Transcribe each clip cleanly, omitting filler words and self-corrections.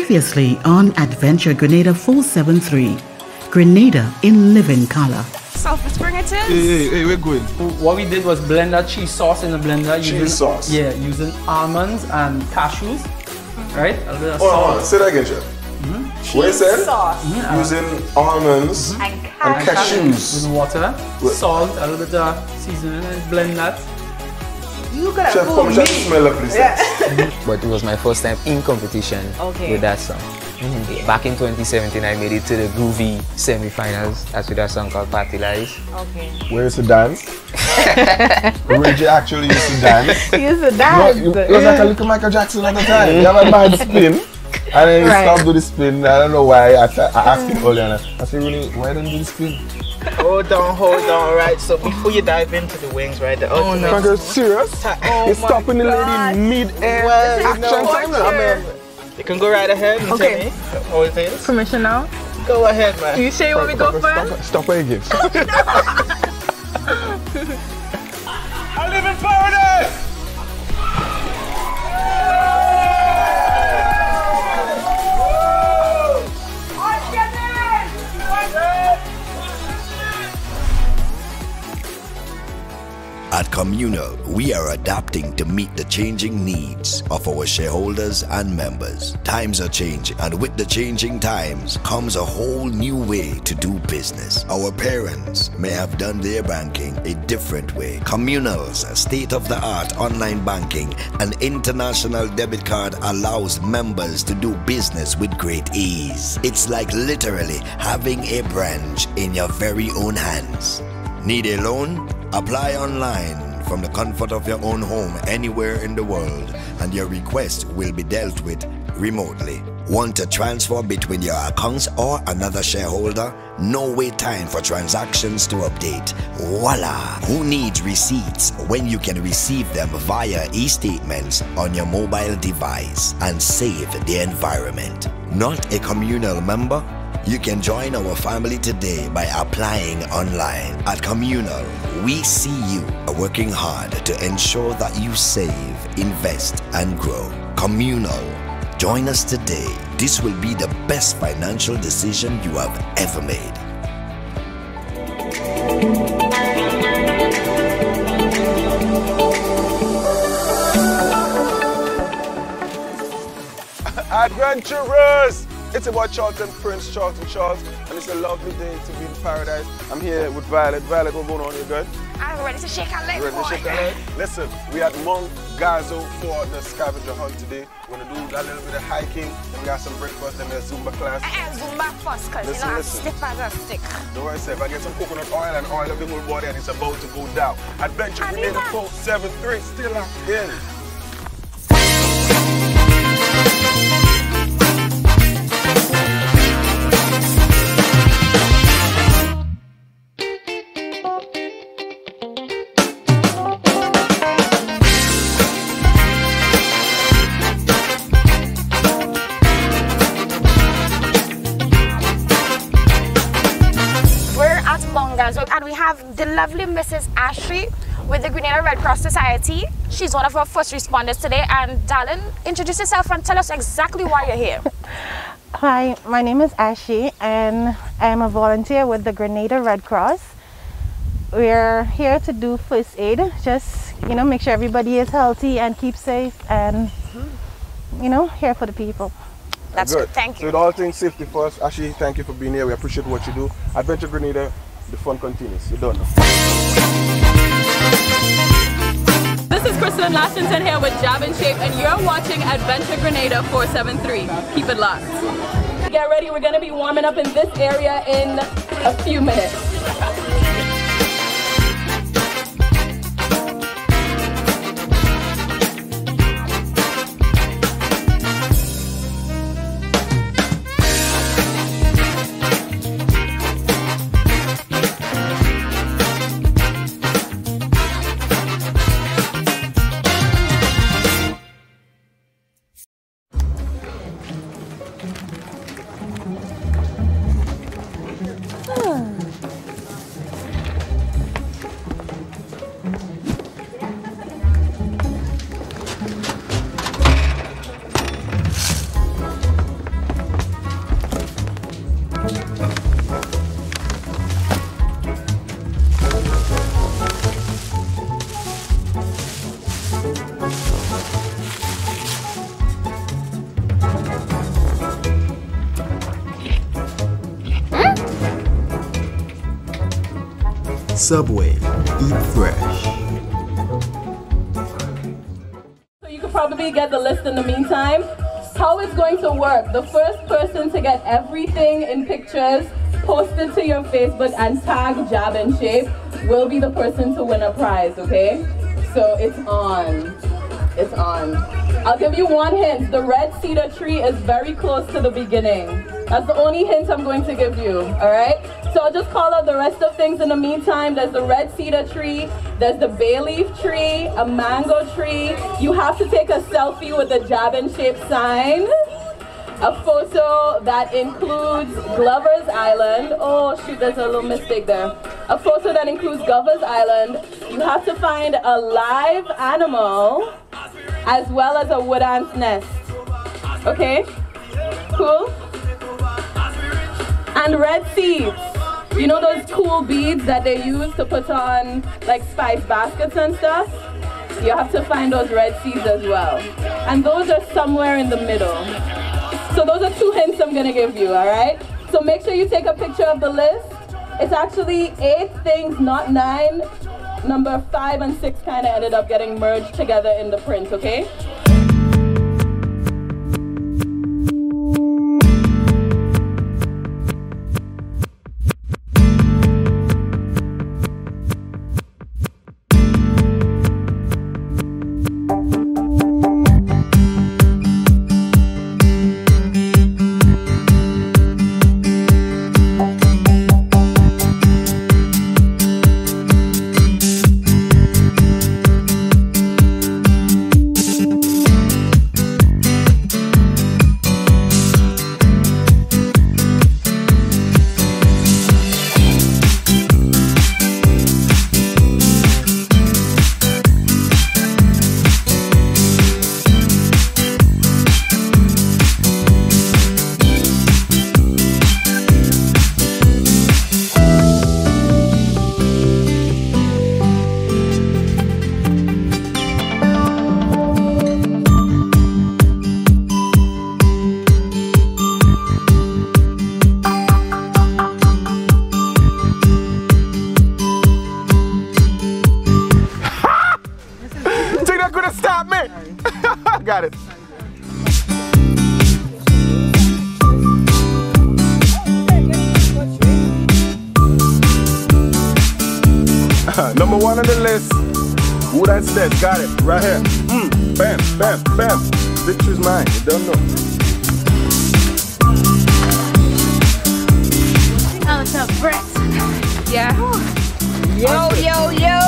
Previously on Adventure Grenada 473, Grenada in living color. Sulphur it is. Hey, we're going. What we did was blend that cheese sauce in the blender. Cheese sauce? Yeah, using almonds and cashews, right? A little bit of Oh, salt. say that again, Chef. What you said? Sauce. Using almonds And and cashews. With water, salt, a little bit of seasoning, and blend that. You got Chef, come and smell the place. But it was my first time in competition with that song. Back in 2017, I made it to the Groovy semi-finals. That's with a song called Party Lies. Okay. Where used to dance? Reggie actually used to dance. He used to dance. It was like a little Michael Jackson at the time. You have a bad spin. And then he stopped with the spin. I don't know why. I asked him earlier. I said, really, why don't you do the spin? Hold on, right? So before you dive into the wings, right? Frank, you're serious? You're stopping the lady mid-air action time now. I mean, you can go right ahead and tell me how it is. Permission now? Go ahead, man. You sure you want me to go first? Stop her again. I live in paradise! At Communal, we are adapting to meet the changing needs of our shareholders and members. Times are changing, and with the changing times comes a whole new way to do business. Our parents may have done their banking a different way. Communal's state-of-the-art online banking and international debit card allows members to do business with great ease. It's like literally having a branch in your very own hands. Need a loan? Apply online from the comfort of your own home anywhere in the world, and your request will be dealt with remotely. Want to transfer between your accounts or another shareholder? No wait time for transactions to update. Voila! Who needs receipts when you can receive them via e-statements on your mobile device and save the environment? Not a Communal member? You can join our family today by applying online. At Communal, we see you working hard to ensure that you save, invest, and grow. Communal, join us today. This will be the best financial decision you have ever made. Adventurers! It's about Charlton Prince, Charlton Charles, and it's a lovely day to be in paradise. I'm here with Violet. Violet, what's going on? You good? I'm ready to shake a leg. Ready to shake a leg? Listen, we at Mount Gazo for the scavenger hunt today. We're going to do a little bit of hiking, then we got some breakfast, then we have Zumba class. Zumba first, because you know I'm stiff as a stick. Don't worry, if I get some coconut oil and oil of the whole body and it's about to go down. Adventure Grenada 473, still locked in. And we have the lovely Mrs. Ashley with the Grenada Red Cross Society. She's one of our first responders today. And darling, introduce yourself and tell us exactly why you're here. Hi, my name is Ashley and I'm a volunteer with the Grenada Red Cross. We're here to do first aid, just, you know, make sure everybody is healthy and keep safe and, you know, here for the people. That's good. Thank you. So with all things safety first, Ashley, thank you for being here. We appreciate what you do. Adventure Grenada, the fun continues. You don't know. This is Kristen Lashinson here with Jab and Shape, and you're watching Adventure Grenada 473. Keep it locked. Get ready, we're going to be warming up in this area in a few minutes. Subway. Eat fresh. So you could probably get the list in the meantime. How it's going to work, the first person to get everything in pictures posted to your Facebook and tag Jab and Shape will be the person to win a prize, okay? So it's on. It's on. I'll give you one hint. The red cedar tree is very close to the beginning. That's the only hint I'm going to give you, all right? So I'll just call out the rest of things in the meantime. There's the red cedar tree, there's the bay leaf tree, a mango tree. You have to take a selfie with the Jab and Shape sign. A photo that includes Glover's Island. Oh shoot, there's a little mistake there. A photo that includes Glover's Island. You have to find a live animal as well as a wood ant's nest. Okay? Cool? And red seeds. You know those cool beads that they use to put on like spice baskets and stuff? You have to find those red seeds as well. And those are somewhere in the middle. So those are 2 hints I'm gonna give you, all right? So make sure you take a picture of the list. It's actually 8 things, not 9. Number 5 and 6 kind of ended up getting merged together in the print, okay? Got it. Number 1 on the list. Wood and Stead. Got it. Right here. Bam, bam, bam. Victory's mine. You don't know. Oh, what's up, Brett? Yeah. Yo, yo, yo!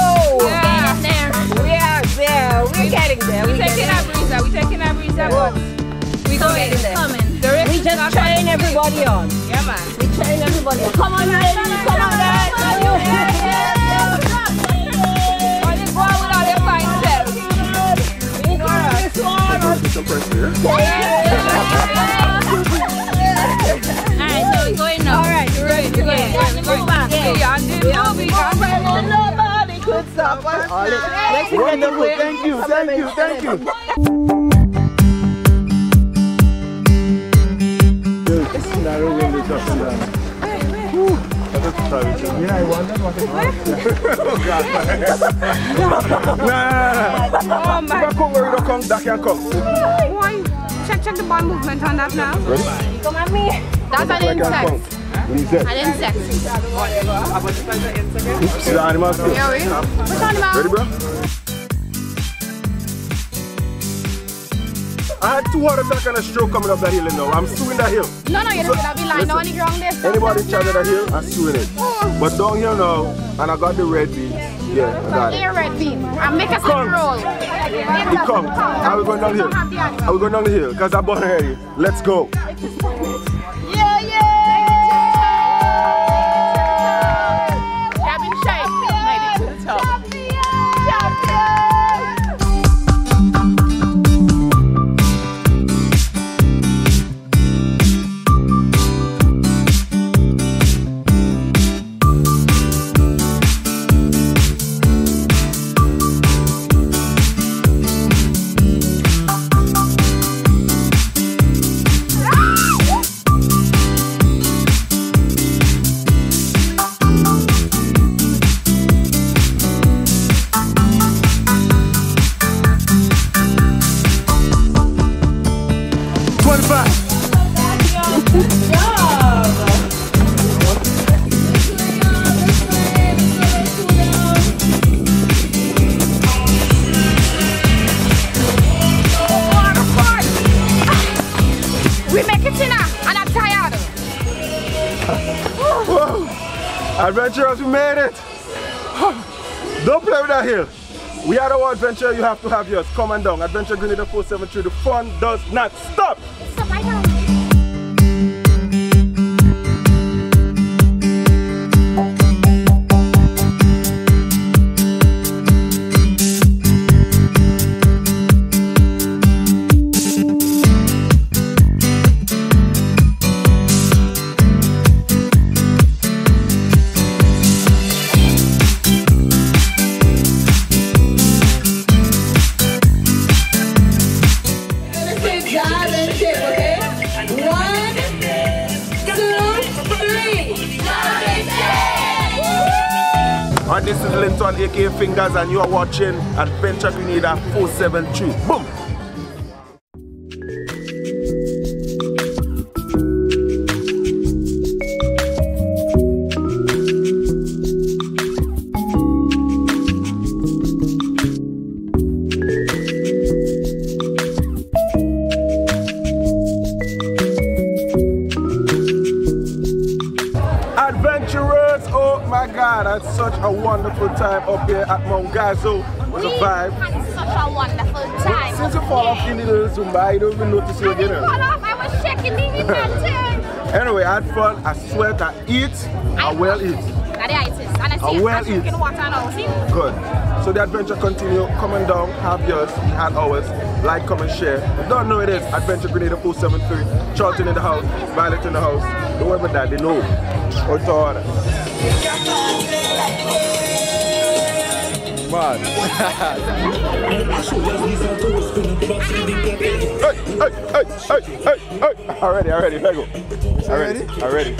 Yeah. There. We are there. We're getting there. We're taking a breezer. We're taking a breezer, but we getting there. Coming. We just trying everybody on. Yeah, man. We trying everybody on. Come on, ladies. Come on, guys. All this boy with all your fine self. We got this one. Alright, so we're going now. Alright, you're ready. You're going. We're going back. Nobody could stop us. Wonderful. Thank you. Thank you. Thank you. This narrow way is up and down. Yeah, I wondered what it was. Oh God. No. Oh my. Come where you don't come, that can come. Why? Check the ball movement on that now. Ready? Come at me. That's an insect. An insect. Oops, the animal. Yeah, which animal? Ready, bro? I had 2 heart attack and a stroke coming up that hill now. I'm suing that hill. No, you're not gonna be lying on the ground there. Anybody trying that hill, I'm suing it. But down here now, and I got the red beans. Yeah, I got it. Red bean. I make a roll. He come. Are we going down the hill? Are we going down the hill? Because I'm born here. Let's go. Yeah, yeah. Cabin shape. Made it to the top. make it in and I'm tired. Whoa. Adventurers, we made it. Don't play with that hill. We are our adventure, you have to have yours. Come on down. Adventure Grenada 473. The fun does not stop. Stop right now. And this is Linton aka Fingers and you are watching Adventure Grenada 473. Boom! Adventurers, oh my God, that's such a wonderful time up here at Mount Gazo. It's a vibe. Had such a wonderful time. Since you fall off in the little Zumba, I don't even notice you again. I didn't fall off, I was shaking the turn. Anyway, I had fun, I sweat, I eat, I well eat. That is it. And I see well drinking water now, see? Good. So the adventure continue, come on down, have yours, we had ours, like, comment, share. If you don't know it is Adventure Grenada 473, Charlton in the house, Violet in the house, whoever that, they know. Or to order. Man. Hey. Already, let go. Already.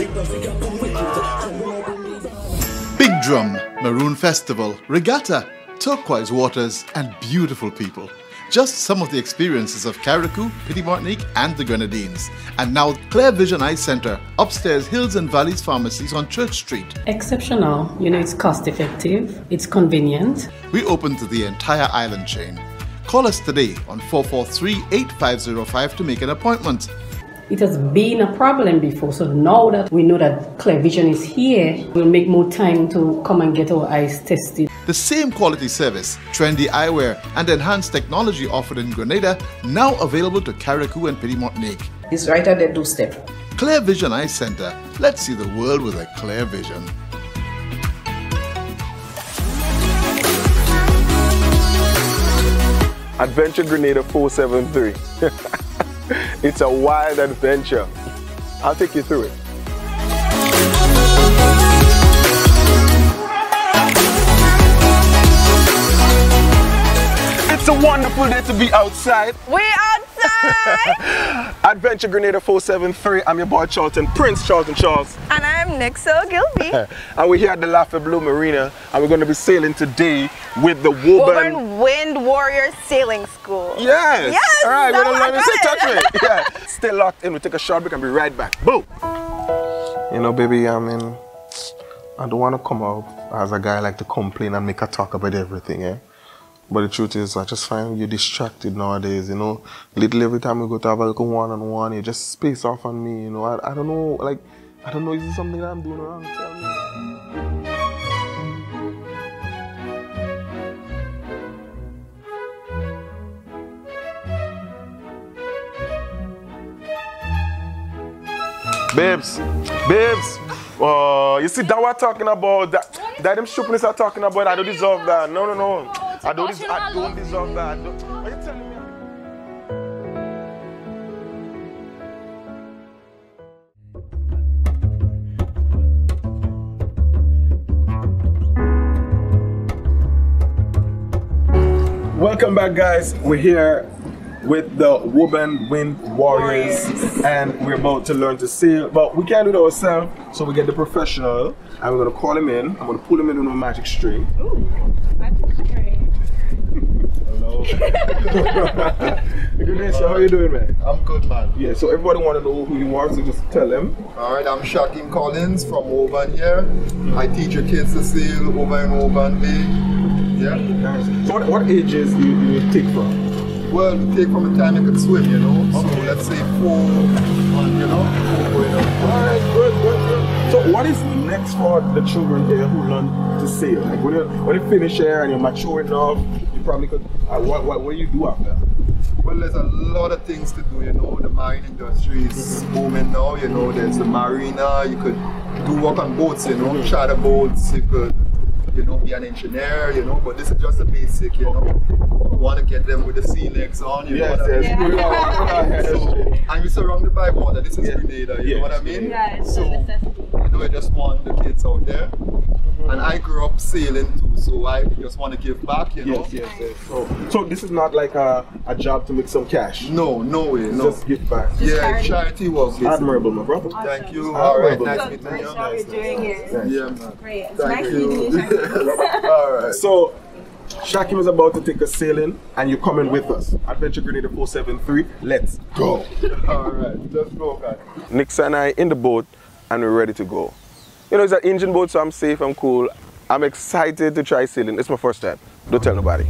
Big Drum, Maroon Festival, Regatta, turquoise waters, and beautiful people. Just some of the experiences of Carriacou, Petit Martinique, and the Grenadines. And now Clear Vision Eye Center, upstairs Hills and Valleys Pharmacies on Church Street. Exceptional. You know, it's cost effective, it's convenient. We open to the entire island chain. Call us today on 443-8505 to make an appointment. It has been a problem before, so now that we know that Clear Vision is here, we'll make more time to come and get our eyes tested. The same quality service, trendy eyewear, and enhanced technology offered in Grenada, now available to Carriacou and Petit Martinique. It's right at their doorstep. Clear Vision Eye Center. Let's see the world with a clear vision. Adventure Grenada 473. It's a wild adventure. I'll take you through it. It's a wonderful day to be outside. We outside! Adventure Grenada 473. I'm your boy Charlton, Prince Charlton Charles. And I'm Nexo Gilby. And we're here at the Laugh Blue Marina, and we're going to be sailing today with the Woburn Wind Warrior Sailing School. Yes! Yes! All right, we're going to learn to say got touch me. Yeah. Stay locked in. We'll take a short break and be right back. Boom! You know, baby, I don't want to come out as a guy like to complain and make a talk about everything, eh? But the truth is, I just find you distracted nowadays, you know. Little every time we go to have a little one-on-one, you just space off on me, you know. I don't know, like, I don't know, is it something that I'm doing wrong? Tell me. Babes, you see that what I'm talking about, that them stupidness are talking about, I don't deserve that. No. I don't deserve that. Are you telling me? Welcome back, guys. We're here with the Woburn Wind Warriors and we're about to learn to sail, but we can't do it ourselves, so we get the professional and we're going to call him in. I'm going to pull him in with a magic string. Ooh, magic string. Hello. Good day, sir. How you doing, man? I'm good, man. Yeah, so everybody want to know who you are, so just tell them. Alright, I'm Shaquem Collins from Woburn here. I teach your kids to sail over in Woburn Bay. Yeah. So what ages do you take from? Well, we take from the time you could swim, you know. So let's say 4 next for the children here who learn to sail? Like when you finish here and you're mature enough, you probably could. What do you do after? Well, there's a lot of things to do, you know. The marine industry is booming now, you know. There's the marina, you could do work on boats, you know, charter boats, you could, you know, be an engineer, you know, but this is just the basic, you know. You want to get them with the sea legs on, you know what I mean? So, and we're surrounded by water. This is Grenada, you know what I mean? Yeah, so, you know, I just want the kids out there. And I grew up sailing too, so I just want to give back, you know? Yes. So this is not like a job to make some cash? No, no way, no. Just give back. Yeah, charity work. Admirable, my brother. Awesome. Thank you. All right, nice meeting Great you. job you're doing here. Yeah. Great. It's Thank nice you. meeting you. All right. So, Shakim is about to take us sailing, and you're coming with us. Adventure Grenada 473. Let's go. All right, let's go, guys. Nix and I in the boat, and we're ready to go. You know, it's an engine boat, so I'm safe, I'm cool. I'm excited to try sailing. It's my first time. Don't tell nobody.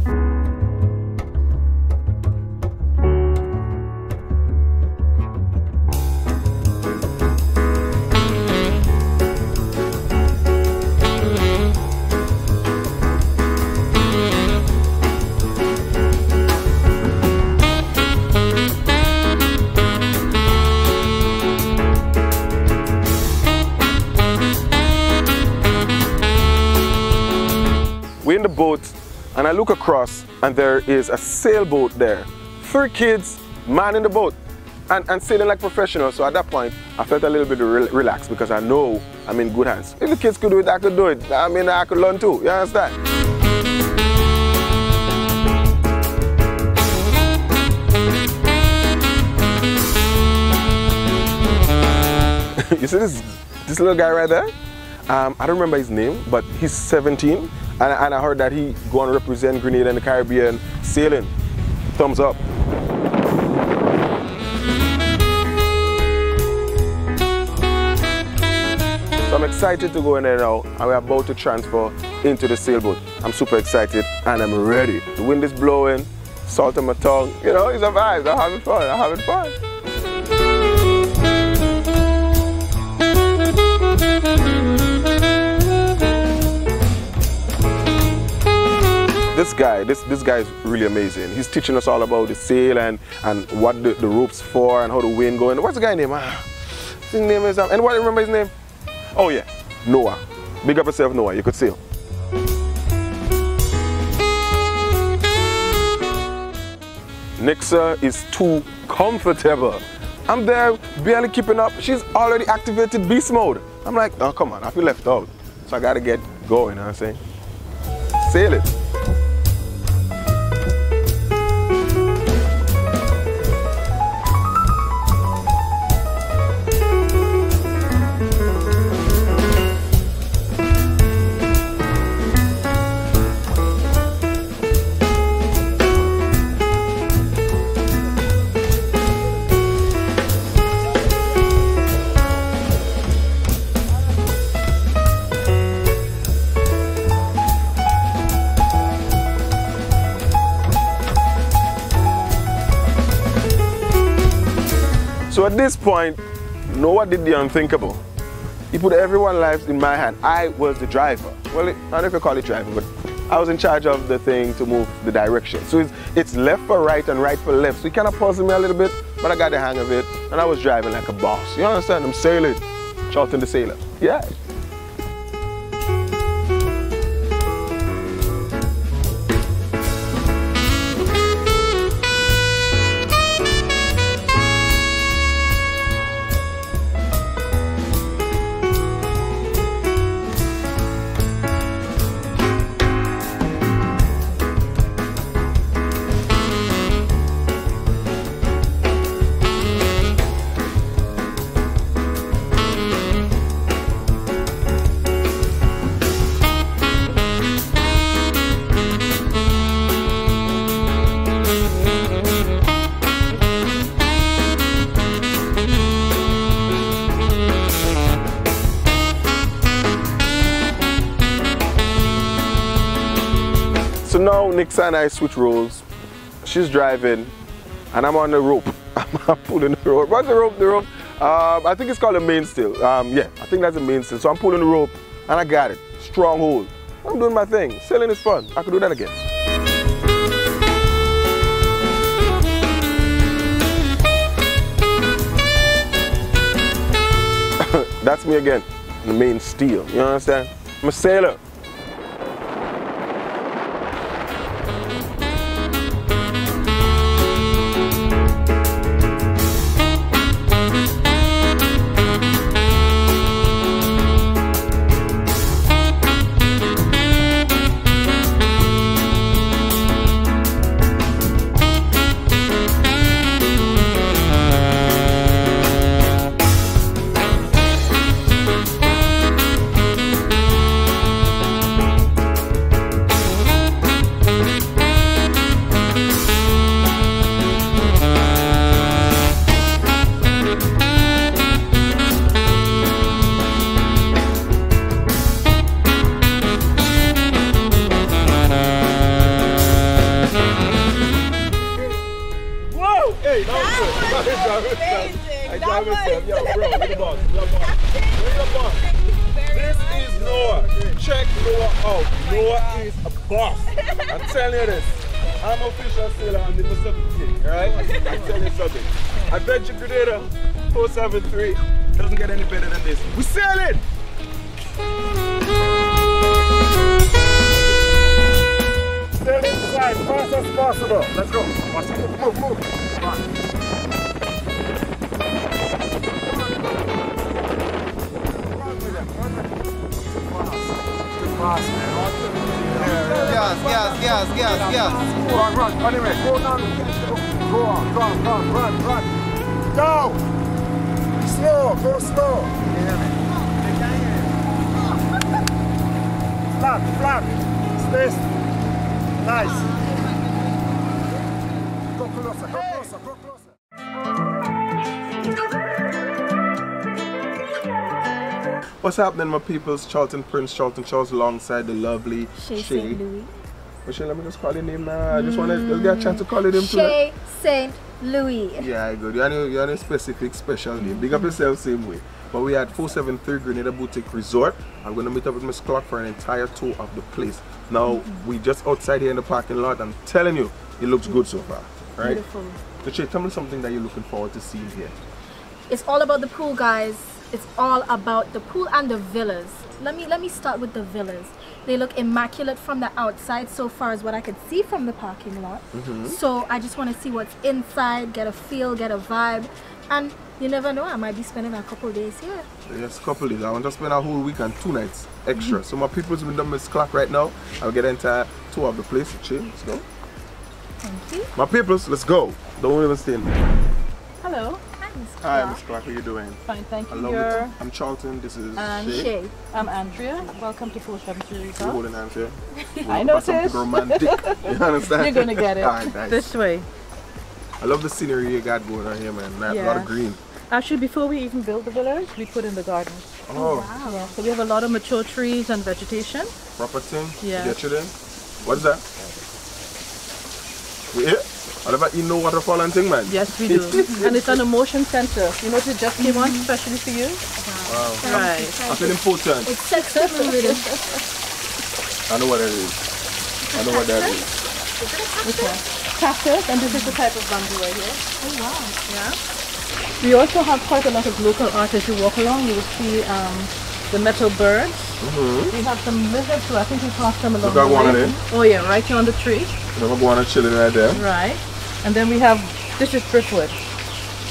We're in the boat, and I look across, and there is a sailboat there. 3 kids, man in the boat, and sailing like professionals. So at that point, I felt a little bit relaxed because I know I'm in good hands. If the kids could do it, I could do it. I mean, I could learn too. You understand? You see this little guy right there? I don't remember his name, but he's 17. And I heard that he going to represent Grenada in the Caribbean sailing. Thumbs up. So I'm excited to go in there now, and we're about to transfer into the sailboat. I'm super excited, and I'm ready. The wind is blowing, salt on my tongue. You know, it's a vibe. I'm having fun. I'm having fun. This guy is really amazing. He's teaching us all about the sail and what the rope's for and how the wind going. What's the guy's name? His name is, anybody remember his name? Oh yeah, Noah. Big up yourself, Noah. You could sail. Nixa is too comfortable. I'm there barely keeping up. She's already activated beast mode. I'm like, oh come on, I feel left out. So I gotta get going, you know what I'm saying? Sail it. So at this point, Noah did the unthinkable. He put everyone's lives in my hand. I was the driver. Well, I don't know if you call it driving, but I was in charge of the thing to move the direction. So it's left for right and right for left. So it kind of puzzled me a little bit, but I got the hang of it, and I was driving like a boss. You understand? I'm sailing, shouting the sailor. Yeah. So now Nixa and I switch roles. She's driving and I'm on the rope. I'm pulling the rope. What's the rope? The rope I think it's called a mainsail. Yeah, I think that's a mainsail. So I'm pulling the rope and I got it. Strong hold. I'm doing my thing. Sailing is fun. I could do that again. That's me again. The main steel. You understand? I'm a sailor. This is Noah. Check Noah out. Noah is a boss. I'm telling you this. I'm an official sailor and the Mississippi King, alright? I'm telling you something. Adventure Grenada 473 doesn't get any better than this. We're sailing! Sail inside, fast as possible. Let's go. Watch it. Move. Come on. Fast, man. Gas. Run. Anyway, go down. Go on. Run. Go. Go slow. Flat. Stay. Nice. Go closer. What's happening, my peoples? Charlton Prince, Charlton Charles, alongside the lovely Shay St. Louis. Michelle, let me just call your name now. I just want to get a chance to call your name too. Shay St. Louis. Yeah, good. You have a specific, special name. Big up yourself, same way. But we at 473 Grenada Boutique Resort. I'm going to meet up with Miss Clark for an entire tour of the place. Now, we just outside here in the parking lot. I'm telling you, it looks good so far. Right? Beautiful. So, Shay, tell me something that you're looking forward to seeing here. It's all about the pool, guys. It's all about the pool and the villas. Let me start with the villas. They look immaculate from the outside so far as what I could see from the parking lot. So I just want to see what's inside, get a feel, get a vibe. And you never know, I might be spending a couple days here. Yes, a couple days. I want to spend a whole week and 2 nights extra. So my people's been done Miss Clark right now. I'll get an entire tour of the place. Chill, let's go. Thank you. My peoples, let's go. Don't even stay in there. Hello. Hi, Miss Clark. How you doing? Fine, thank you. I'm Charlton. This is Shay. I'm Andrea. Welcome to 473 Resort. You're holding hands here. I noticed. Romantic. You understand? You're gonna get it. All right, nice. This way. I love the scenery you got going on here, man. A lot of green. Actually, before we even built the villas, we put in the garden. Oh, wow. Yeah, so we have a lot of mature trees and vegetation. Proper thing? Yeah. Get you there? What is that? We here? What about you know waterfall and thing, man? Yes, we do. And it's an emotion center. You know, it just came on especially for you. Wow. Right. I feel important. It's sexy fluid. I know what that is. I know what that is. Okay. Cactus, and this is the type of bamboo right here. Oh wow. Yeah. We also have quite a lot of local art. As you walk along, you will see the metal birds. We have some lizards too. I think we passed them along the way. Oh yeah, right here on the tree. Never go on and chilling right there. Right. And then we have, this is driftwood.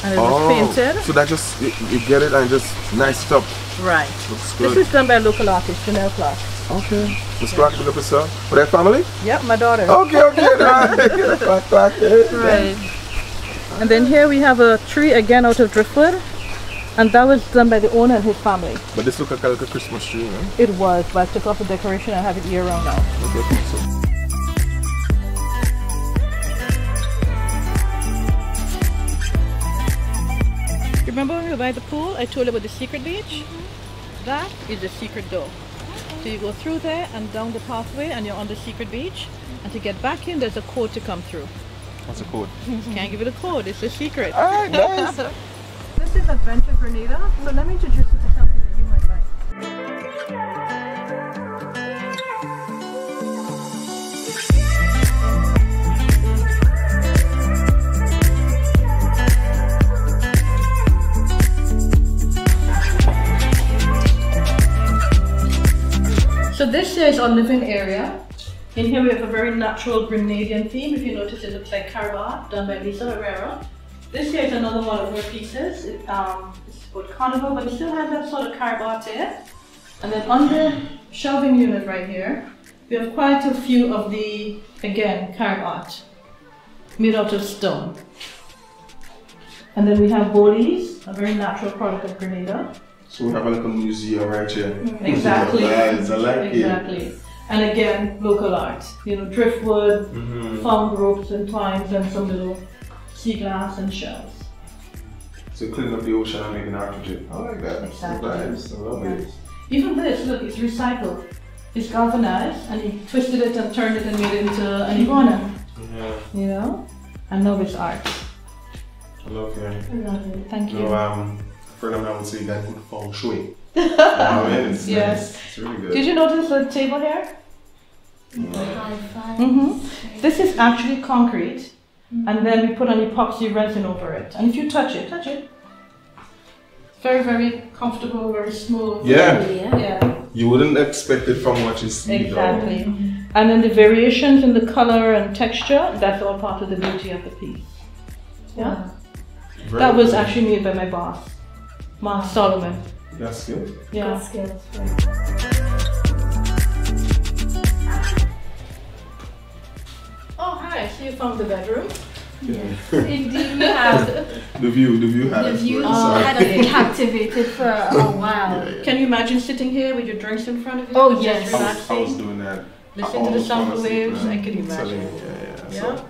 And it was painted. So that just, you get it and just nice up. Right. Looks good. This is done by a local artist, Janelle Clark. Okay. Miss Clark, look up yourself. For that family? Yep, my daughter. Okay, right. Clark. Right. And then here we have a tree again out of driftwood. And that was done by the owner and his family. But this looks like a Christmas tree, right? It was, but I took off the decoration and have it year round now. Okay, so. Remember when we were by the pool, I told you about the secret beach? That is the secret door. So you go through there and down the pathway and you're on the secret beach. And to get back in, there's a code to come through. What's the code? Can't give you the code, it's a secret. Alright, nice. This This is Adventure Grenada, so let me introduce you to something that you might like. So this here is our living area. In here we have a very natural Grenadian theme. If you notice, it looks like Caraba, done by Lisa Herrera. This here is another one of her pieces. It's about carnival, but it still has that sort of Caraba there. And then on the shelving unit right here, we have quite a few of the, again, carb art, made out of stone. And then we have bolies, a very natural product of Grenada. So we have like a museum right here. Exactly. Nice, I like it. Exactly. And again, local art. You know, driftwood, found ropes and twines, and some little sea glass and shells. So clean up the ocean and making art with it. I like that. Exactly. Nice. I love it. Even this, look, it's recycled. It's galvanized, and he twisted it and turned it and made it into an iguana. Yeah. You know? And now it's art. I love it. I love it. Thank you. A friend of mine would say you got good feng shui. It's yes. Nice. It's really good. Did you notice the table here? This is actually concrete, and then we put an epoxy resin over it. And if you touch it. Very, very comfortable, very smooth. Yeah. Yeah. You wouldn't expect it from what you see. Exactly. And then the variations in the color and texture, that's all part of the beauty of the piece. Yeah. That was actually made by my boss, Mark Solomon. That's good. Yeah. That's good. Oh, hi. So you found the bedroom? Yeah. Indeed, we have. The view had The us. view Sorry. had us captivated for a while. Yeah. Can you imagine sitting here with your drinks in front of you? Oh, just yes. relaxing? I was doing that. Listen to the sound of the waves. I could imagine. Yeah.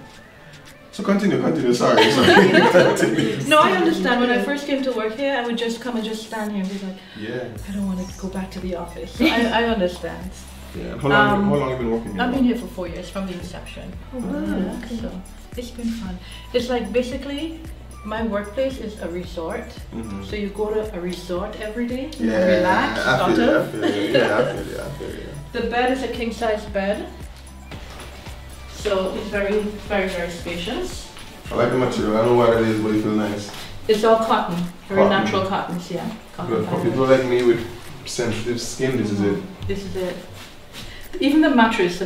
So continue. Sorry. Continue. No, I understand. When I first came to work here, I would just come and just stand here and be like, I don't want to go back to the office. So I understand. Yeah. How long have you been working here? I've been here for 4 years, from the inception. Okay. So it's been fun. It's like basically, my workplace is a resort. So you go to a resort every day, relax, I feel you. The bed is a king-size bed. So it's very, very, very spacious. I like the material. I don't know what it is, but it feels nice. It's all cotton, very natural cottons, yeah. Good. For people like me with sensitive skin, this is it. This is it. Even the mattress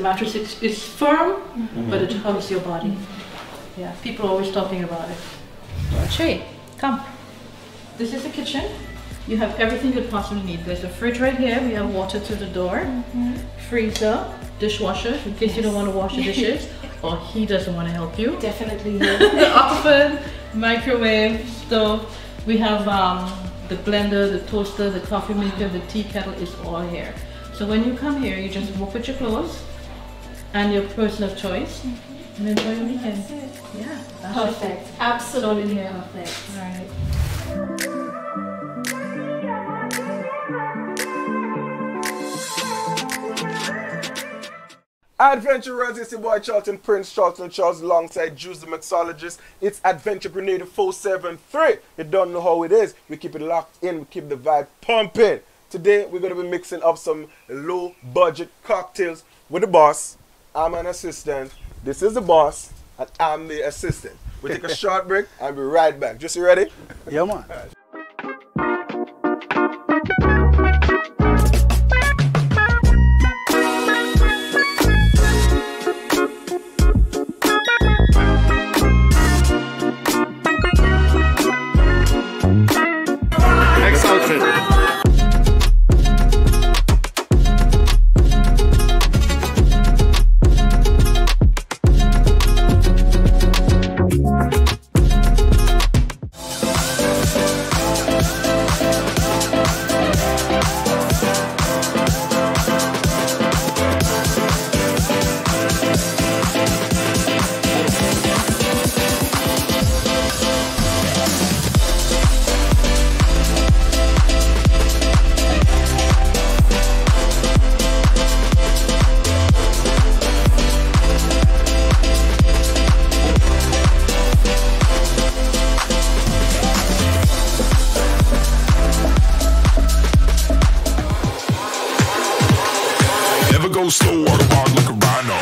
is firm, but it hugs your body. Yeah, people are always talking about it. Shay, come. This is the kitchen. You have everything you'd possibly need. There's a fridge right here. We have water to the door. Freezer, dishwasher, in case you don't want to wash the dishes, or he doesn't want to help you. Definitely. The oven, microwave, stove. We have the blender, the toaster, the coffee maker, the tea kettle is all here. So when you come here, you just walk with your clothes and your person of choice and enjoy your weekend. Yeah, that's Perfect. Absolutely perfect. Right. Adventurers, it's your boy Charlton Prince, Charlton Charles, alongside Juice the Mixologist. It's Adventure Grenada 473. You don't know how it is. We keep it locked in, we keep the vibe pumping. Today, we're going to be mixing up some low-budget cocktails with the boss. I'm an assistant. This is the boss, and I'm the assistant. We'll take a short break, and be right back. Just you ready? Yeah, man. Next outfit. go slow, water park like a rhino.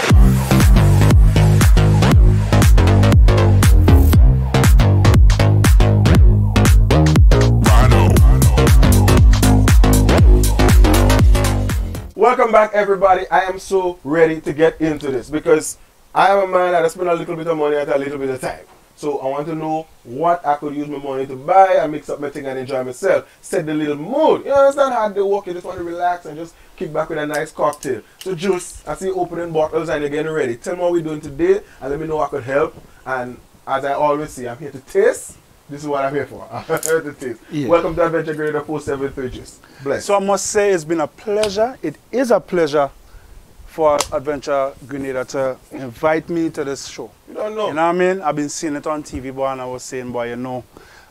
Welcome back, everybody. I am so ready to get into this because I am a man that has spent a little bit of money at a little bit of time. So I want to know what I could use my money to buy and mix up my thing and enjoy myself. Set the little mood. You understand how they work? You just want to relax and just kick back with a nice cocktail. So Juice, I see you opening bottles and you're getting ready. Tell me what we're doing today and let me know how I could help. And as I always say, I'm here to taste. This is what I'm here for. I'm here to taste. Yeah. Welcome to Adventure Grenada 473 Juice. Bless. So I must say it's been a pleasure. It is a pleasure for Adventure Grenada to invite me to this show. You don't know. You know what I mean? I've been seeing it on TV, boy, and I was saying, boy, you know,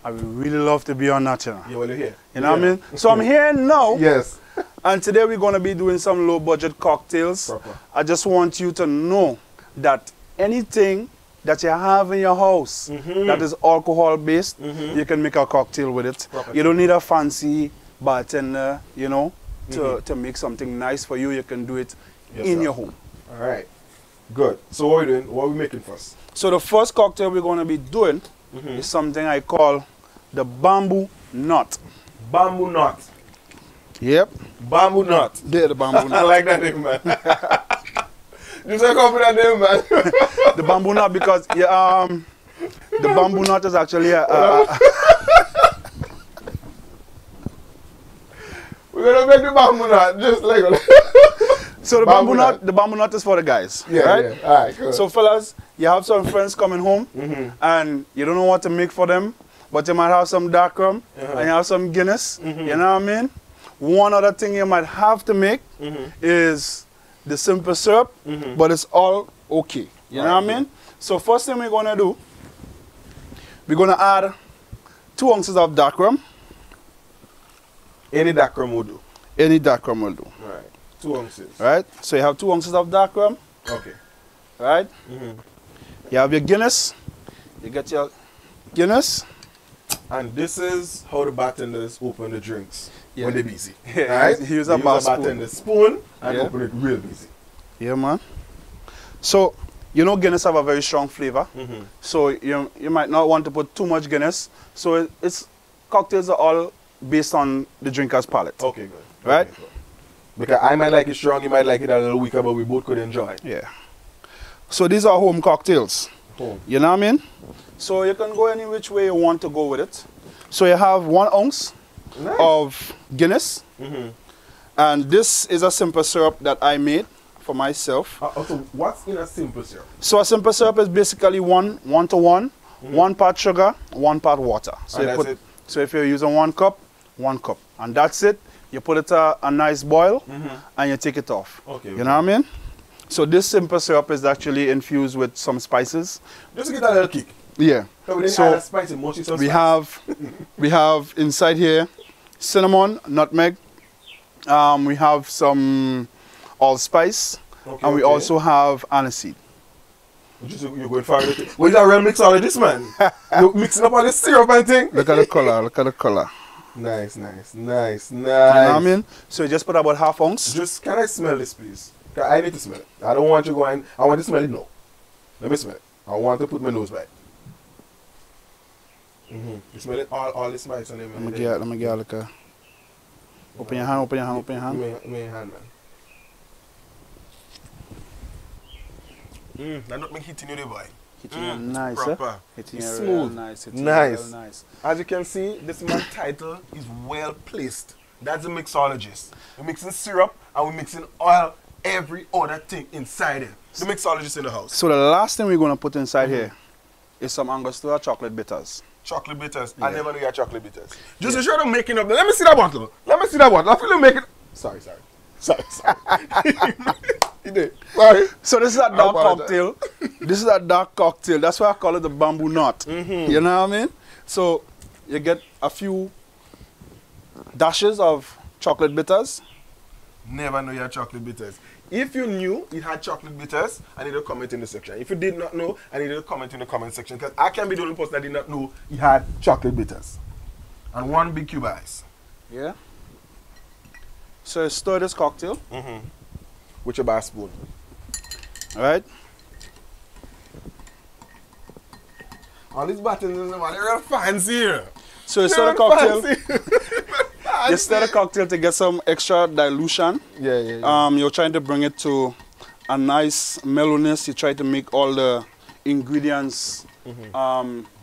I would really love to be on that channel. Yeah, well, you're here. You know what I mean? So I'm here now. Yes. And today we're going to be doing some low-budget cocktails. Proper. I just want you to know that anything that you have in your house that is alcohol-based, you can make a cocktail with it. Proper. You don't need a fancy bartender, you know, to make something nice for you. You can do it in your home. All right. Good. So what are we doing? What are we making first? So the first cocktail we're going to be doing is something I call the bamboo nut. Bamboo nut. Yep. Bamboo nut. There, the bamboo nut. I like that name, man. Just come up with that name, man. The bamboo nut because the bamboo nut is actually a we're gonna make the bamboo nut just like so the bamboo nut is for the guys. Yeah, right? Yeah. All right, cool. So fellas, you have some friends coming home and you don't know what to make for them, but you might have some dark rum and you have some Guinness. You know what I mean? One other thing you might have to make is the simple syrup, but it's all okay. You know what I mean? So first thing we're gonna do, we're gonna add 2 ounces of dark rum. Any dark rum will do. Any dark rum will do. All right. 2 ounces. Right? So you have 2 ounces of dark rum. Okay. Right? You have your Guinness. You get your Guinness. And this is how the bartenders open the drinks when they're busy. Yeah, right? Use a bartender's spoon and open it real busy. Yeah, man. So, you know Guinness have a very strong flavor. So you might not want to put too much Guinness. So it's cocktails are all based on the drinker's palate. Okay, good. Right? Okay, good. Because I might like it strong, you might like it a little weaker, but we both could enjoy it. Yeah. So these are home cocktails. Home. You know what I mean? So you can go any which way you want to go with it. So you have 1 ounce of Guinness. And this is a simple syrup that I made for myself. So what's in a simple syrup? So a simple syrup is basically 1 to 1, 1 part sugar, 1 part water. So and you that's put, it? so if you're using 1 cup, 1 cup. And that's it. You put it a nice boil and you take it off. Okay. You know what I mean? So this simple syrup is actually infused with some spices. Just to get a little kick. Yeah. So we didn't So add spicy, mostly some we spice. have inside here cinnamon, nutmeg. We have some allspice, and we also have aniseed. You're going far with it. Well, you're a real mixologist, man. You're mixing up all this syrup and thing. Look at the color. Look at the color. Nice, nice, nice, nice. You know what I mean? So you just put about ½ ounce. Just, can I smell this, please? I need to smell it. I don't want you going, I want to smell it now. Let me smell it. I want to put my nose by it. You smell it? All the spice and everything. Let me get like a... Open your hand, open your hand, open your hand. Give me your hand, man. That not make hitting you, the boy. Nice, proper. It's It's smooth. smooth. Nice. Nice. As you can see, this man's title is well placed. That's a mixologist. We're mixing syrup and we're mixing oil, every other thing inside it. The mixologist in the house. So the last thing we're going to put inside here is some Angostura chocolate bitters. Chocolate bitters. Yeah. I never knew you had chocolate bitters. Just to show them making up. Let me see that bottle. Let me see that bottle. I feel you making. Sorry. You did. Sorry. So this is a dark cocktail. This is a dark cocktail. That's why I call it the bamboo nut. You know what I mean? So you get a few dashes of chocolate bitters. Never knew you had chocolate bitters. If you knew it had chocolate bitters, I need a comment in the section. If you did not know, I need a comment in the comment section, because I can be the only person that did not know it had chocolate bitters. And 1 big cube ice. Yeah. So stir this cocktail. with your bar spoon. All right. All these buttons, they're real fancy here. So you stir the cocktail. You stir the cocktail to get some extra dilution. Yeah. You're trying to bring it to a nice mellowness. You try to make all the ingredients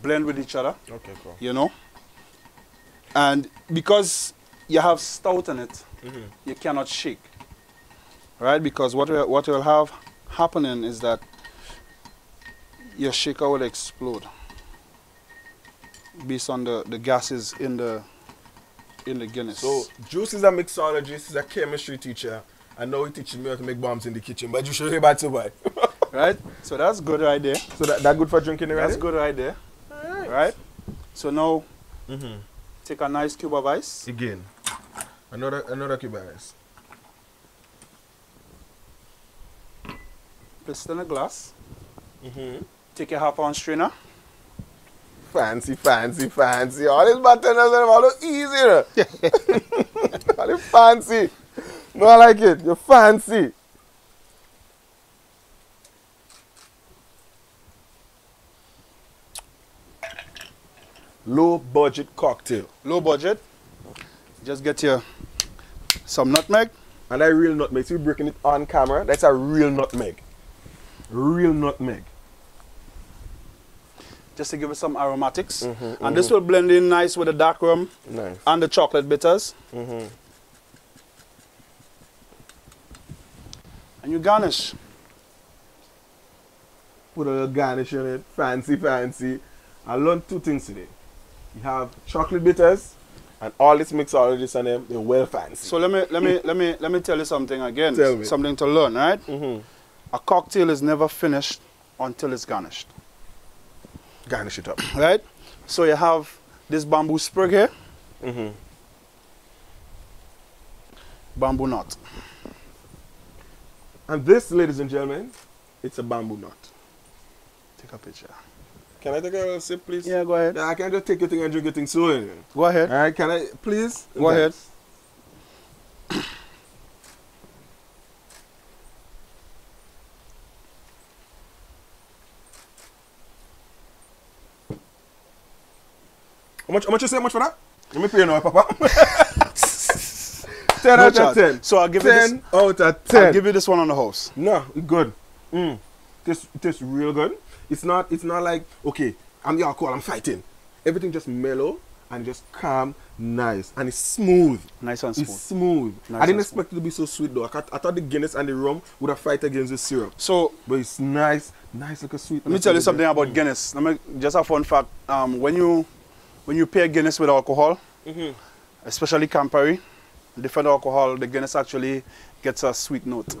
blend with each other. Okay, cool. You know? And because you have stout in it, you cannot shake. Right? Because what will have happening is that your shaker will explode based on the gases in the Guinness. So Juice is a mixologist, he's a chemistry teacher, and now he's teaching me how to make bombs in the kitchen. But you should hear about to buy. Right? So that's good right there. So that good for drinking already? That's good right there. Right? So now take a nice cube of ice. Again. Another cube of ice. Place it in a glass. Take your half-ounce strainer. Fancy. All these buttons are all easier. All this fancy. No, I like it. You're fancy. Low budget cocktail. Low budget. Just get your some nutmeg. And that real nutmeg. See, we're breaking it on camera. That's a real nutmeg. Real nutmeg. Just to give it some aromatics. And this will blend in nice with the dark rum and the chocolate bitters. And you garnish. Put a little garnish on it. Fancy. I learned two things today. You have chocolate bitters and all these mixologists and them, they're well fancy. So let me tell you something again. Tell me. Something to learn, right? A cocktail is never finished until it's garnished. Garnish it up. Right? So you have this bamboo sprig here. Bamboo nut. And this, ladies and gentlemen, it's a bamboo nut. Take a picture. Can I take a little sip, please? Yeah, go ahead. Yeah, I can't just take your thing and drink your thing so. Go ahead. All right, can I, please? Go ahead. How much you say much for that? Let me pay you now, Papa. 10 out of 10. So I'll give you this. 10 out of 10. I'll give you this one on the house. No, it's good. It tastes real good. It's not like, okay, I'm the alcohol, I'm fighting. Everything just mellow and just calm, nice. And it's smooth. Nice and smooth. It's smooth. Nice I didn't expect it to be so sweet though. I thought the Guinness and the rum would have fight against the syrup. So, but it's nice like a sweet. Let me tell you something about Guinness. Just a fun fact. When you pair Guinness with alcohol, especially Campari, different alcohol, the Guinness actually gets a sweet note.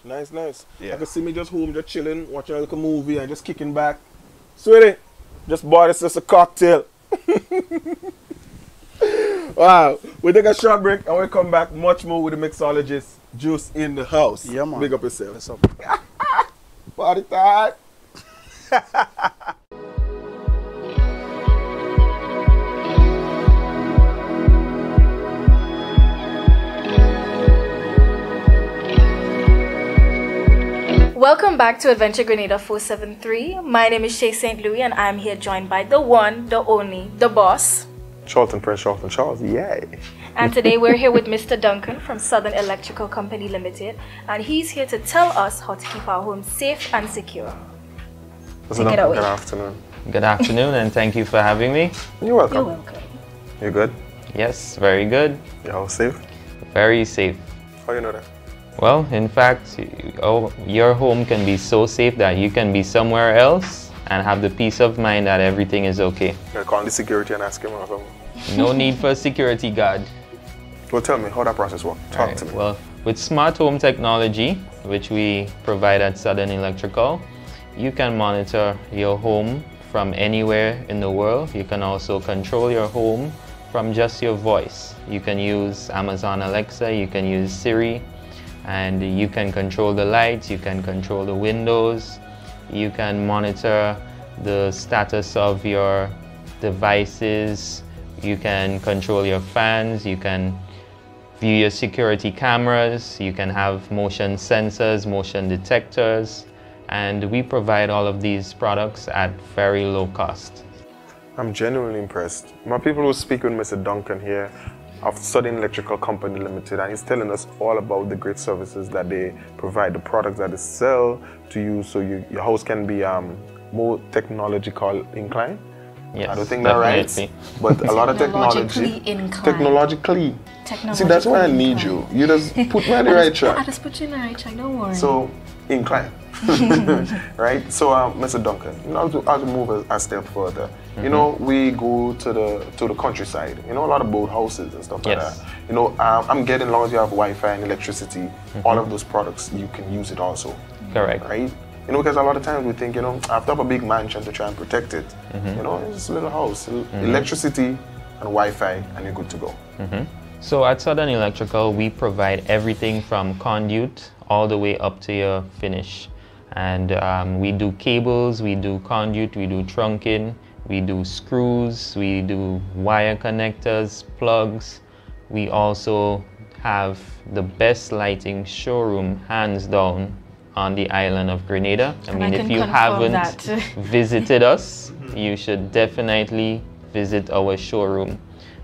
Nice. Yeah. I can see me just home, just chilling, watching a little movie and just kicking back. Sweetie, just bought us just a cocktail. Wow. We take a short break and we come back much more with the mixologist Juice in the house. Yeah, man. Big up yourself. What's up? Party time. Welcome back to Adventure Grenada 473. My name is Shay St. Louis and I'm here joined by the one, the only, the boss. Charlton Prince, Charlton Charles, yay. And today we're here with Mr. Duncan from Southern Electrical Company Limited, and he's here to tell us how to keep our home safe and secure. Take it away. Good afternoon. Good afternoon and thank you for having me. You're welcome. You're welcome. You good? Yes, very good. Your house safe? Very safe. How you know that? Well, in fact, your home can be so safe that you can be somewhere else and have the peace of mind that everything is okay. You'll call the security and ask him. No need for a security guard. Well, tell me how that process works. Talk to me. Well, with smart home technology, which we provide at Southern Electrical, you can monitor your home from anywhere in the world. You can also control your home from just your voice. You can use Amazon Alexa, you can use Siri, and you can control the lights, you can control the windows, you can monitor the status of your devices, you can control your fans, you can view your security cameras, you can have motion sensors, motion detectors, and we provide all of these products at very low cost. I'm genuinely impressed. My people will speak with Mr. Duncan here of Southern Electrical Company Limited, and he's telling us all about the great services that they provide, the products that they sell to you, so your house can be more technological inclined. Yes, I don't think that's right, but a lot of technology. Technologically. See, that's why I need you. You just put me on the right track. I just put you in the right track, don't worry. So, inclined. Right? So, Mr. Duncan, you know, as we move a step further, you know, we go to the countryside. You know, a lot of boat houses and stuff like that. You know, I'm getting, as long as you have Wi-Fi and electricity, all of those products, you can use it also. Correct. Right? You know, because a lot of times we think, you know, I have to have a big mansion to try and protect it. You know, it's just a little house, electricity and Wi-Fi, and you're good to go. So at Southern Electrical, we provide everything from conduit all the way up to your finish. And we do cables, we do conduit, we do trunking, we do screws, we do wire connectors, plugs. We also have the best lighting showroom, hands down, on the island of Grenada. I mean, if you haven't visited us, you should definitely visit our showroom.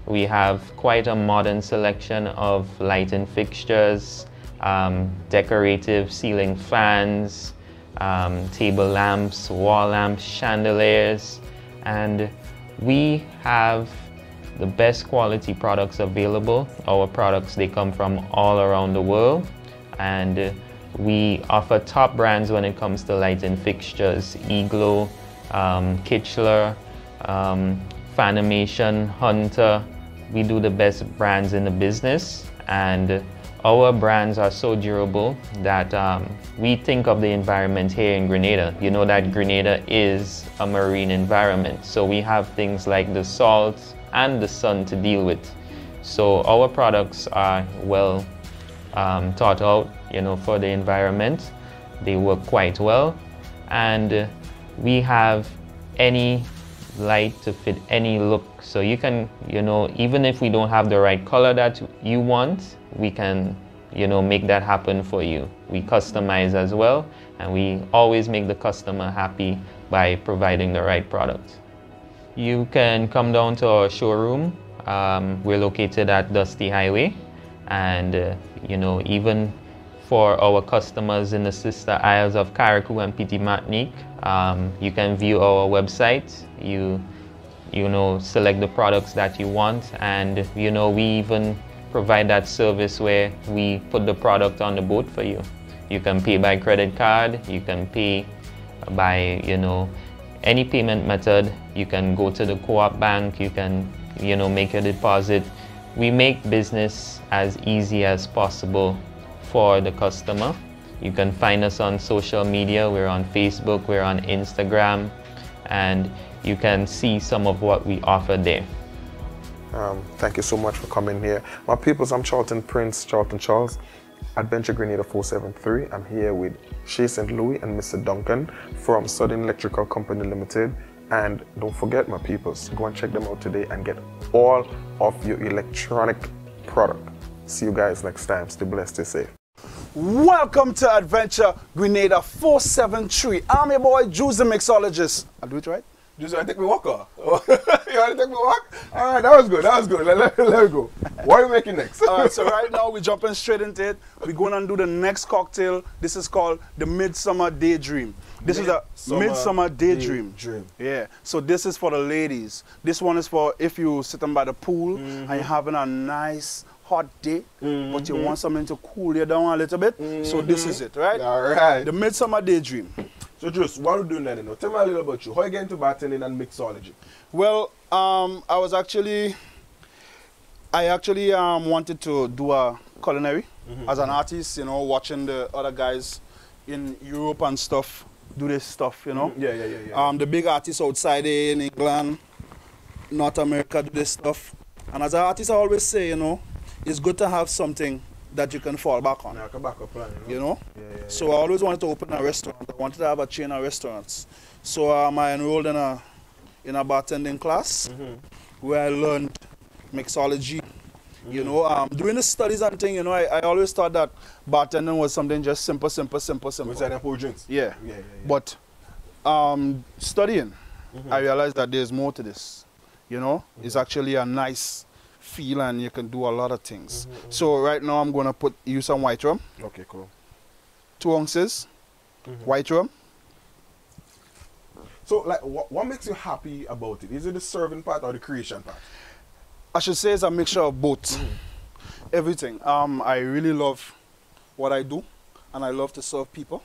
We have quite a modern selection of lighting fixtures, decorative ceiling fans, table lamps, wall lamps, chandeliers, and we have the best quality products available. Our products, they come from all around the world, and we offer top brands when it comes to lighting fixtures: Eglo, Kitchler, Fanimation, Hunter. We do the best brands in the business, and our brands are so durable that we think of the environment here in Grenada. You know that Grenada is a marine environment, so we have things like the salt and the sun to deal with. So our products are well thought out, you know, for the environment. They work quite well, and we have any light to fit any look. So you can, you know, even if we don't have the right color that you want, we can, you know, make that happen for you. We customize as well, and we always make the customer happy by providing the right product. You can come down to our showroom. We're located at Dusty Highway, and you know, even for our customers in the sister isles of Carriacou and Petite Martinique, you can view our website. You know, select the products that you want, and you know, we even provide that service where we put the product on the boat for you. You can pay by credit card, you can pay by, you know, any payment method. You can go to the co-op bank, you can, you know, make a deposit. We make business as easy as possible for the customer. You can find us on social media. We're on Facebook, we're on Instagram, and you can see some of what we offer there. Thank you so much for coming here. My peoples, I'm Charlton Prince, Charlton Charles, Adventure Grenada 473. I'm here with Shea St. Louis and Mr. Duncan from Southern Electrical Company Limited. And don't forget, my peoples, go and check them out today and get all of your electronic product. See you guys next time. Stay blessed, stay safe. Welcome to Adventure Grenada 473. I'm your boy, Juice the Mixologist. I do it right? Juice, I take me walk off. You want to take me walk? All right, that was good, that was good. Let me go. What are we making next? All right, so right now we're jumping straight into it. We're going to do the next cocktail. This is called the Midsummer Daydream. This is a Midsummer Daydream. Yeah, so this is for the ladies. This one is for if you're sitting by the pool and you're having a nice hot day, but you want something to cool you down a little bit. So this is it, right? All right. The Midsummer Daydream. So Juice, what are we doing now? Tell me a little about you. How you get into bartending and mixology? Well, I actually wanted to do a culinary as an artist, you know, watching the other guys in Europe and stuff do this stuff, you know. Yeah. The big artists outside in England, North America do this stuff. And as an artist, I always say, you know, it's good to have something that you can fall back on. Yeah, like a backup plan, you know? So I always wanted to open a restaurant. I wanted to have a chain of restaurants. So I enrolled in a bartending class where I learned mixology, You know, doing the studies and thing, you know, I always thought that bartending was something just simple. Which I pour drinks. Yeah. But studying, I realized that there's more to this. You know, it's actually a nice feel and you can do a lot of things. So right now I'm going to use some white rum. Okay, cool. 2 ounces white rum. So, like, what makes you happy about it? Is it the serving part or the creation part? I should say it's a mixture of both. Everything. I really love what I do, and I love to serve people,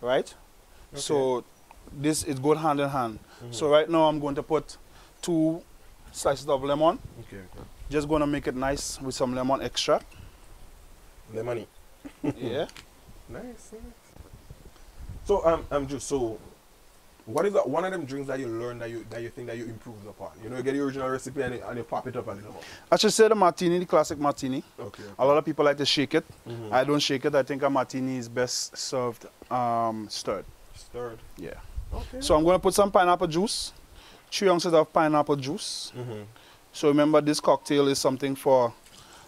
right? Okay. So this is good hand in hand. So right now I'm going to put 2 slices of lemon. Okay. Just going to make it nice with some lemon extract. Lemony. Yeah. Nice. So so what is one of them drinks that you learned that you think that you improved upon? You know, you get the original recipe and you pop it up a little more. I should say the martini, the classic martini. Okay. A lot of people like to shake it. I don't shake it. I think a martini is best served stirred. Stirred. Yeah. Okay. So I'm going to put some pineapple juice. 3 ounces of pineapple juice. So remember, this cocktail is something for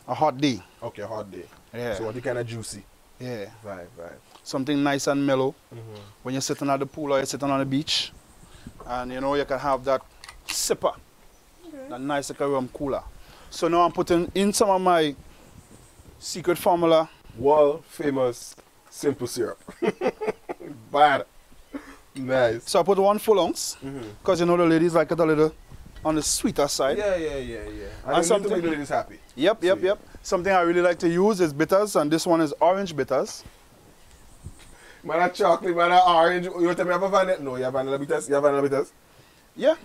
a hot day. Okay, a hot day. Yeah. So what kind of juicy? Yeah. Right. Something nice and mellow. When you're sitting at the pool or you're sitting on the beach. And you know, you can have that sipper. That nice like a rum cooler. So now I'm putting in some of my secret formula. World famous simple syrup. Bad. Nice. So I put 1 full ounce. Because you know the ladies like it a little on the sweeter side. Yeah. And something to make the ladies happy. Yep. Something I really like to use is bitters, and this one is orange bitters. Man, that chocolate, man, that orange. You tell me I have vanilla? No, you have vanilla bitters? You have vanilla bitters? Yeah.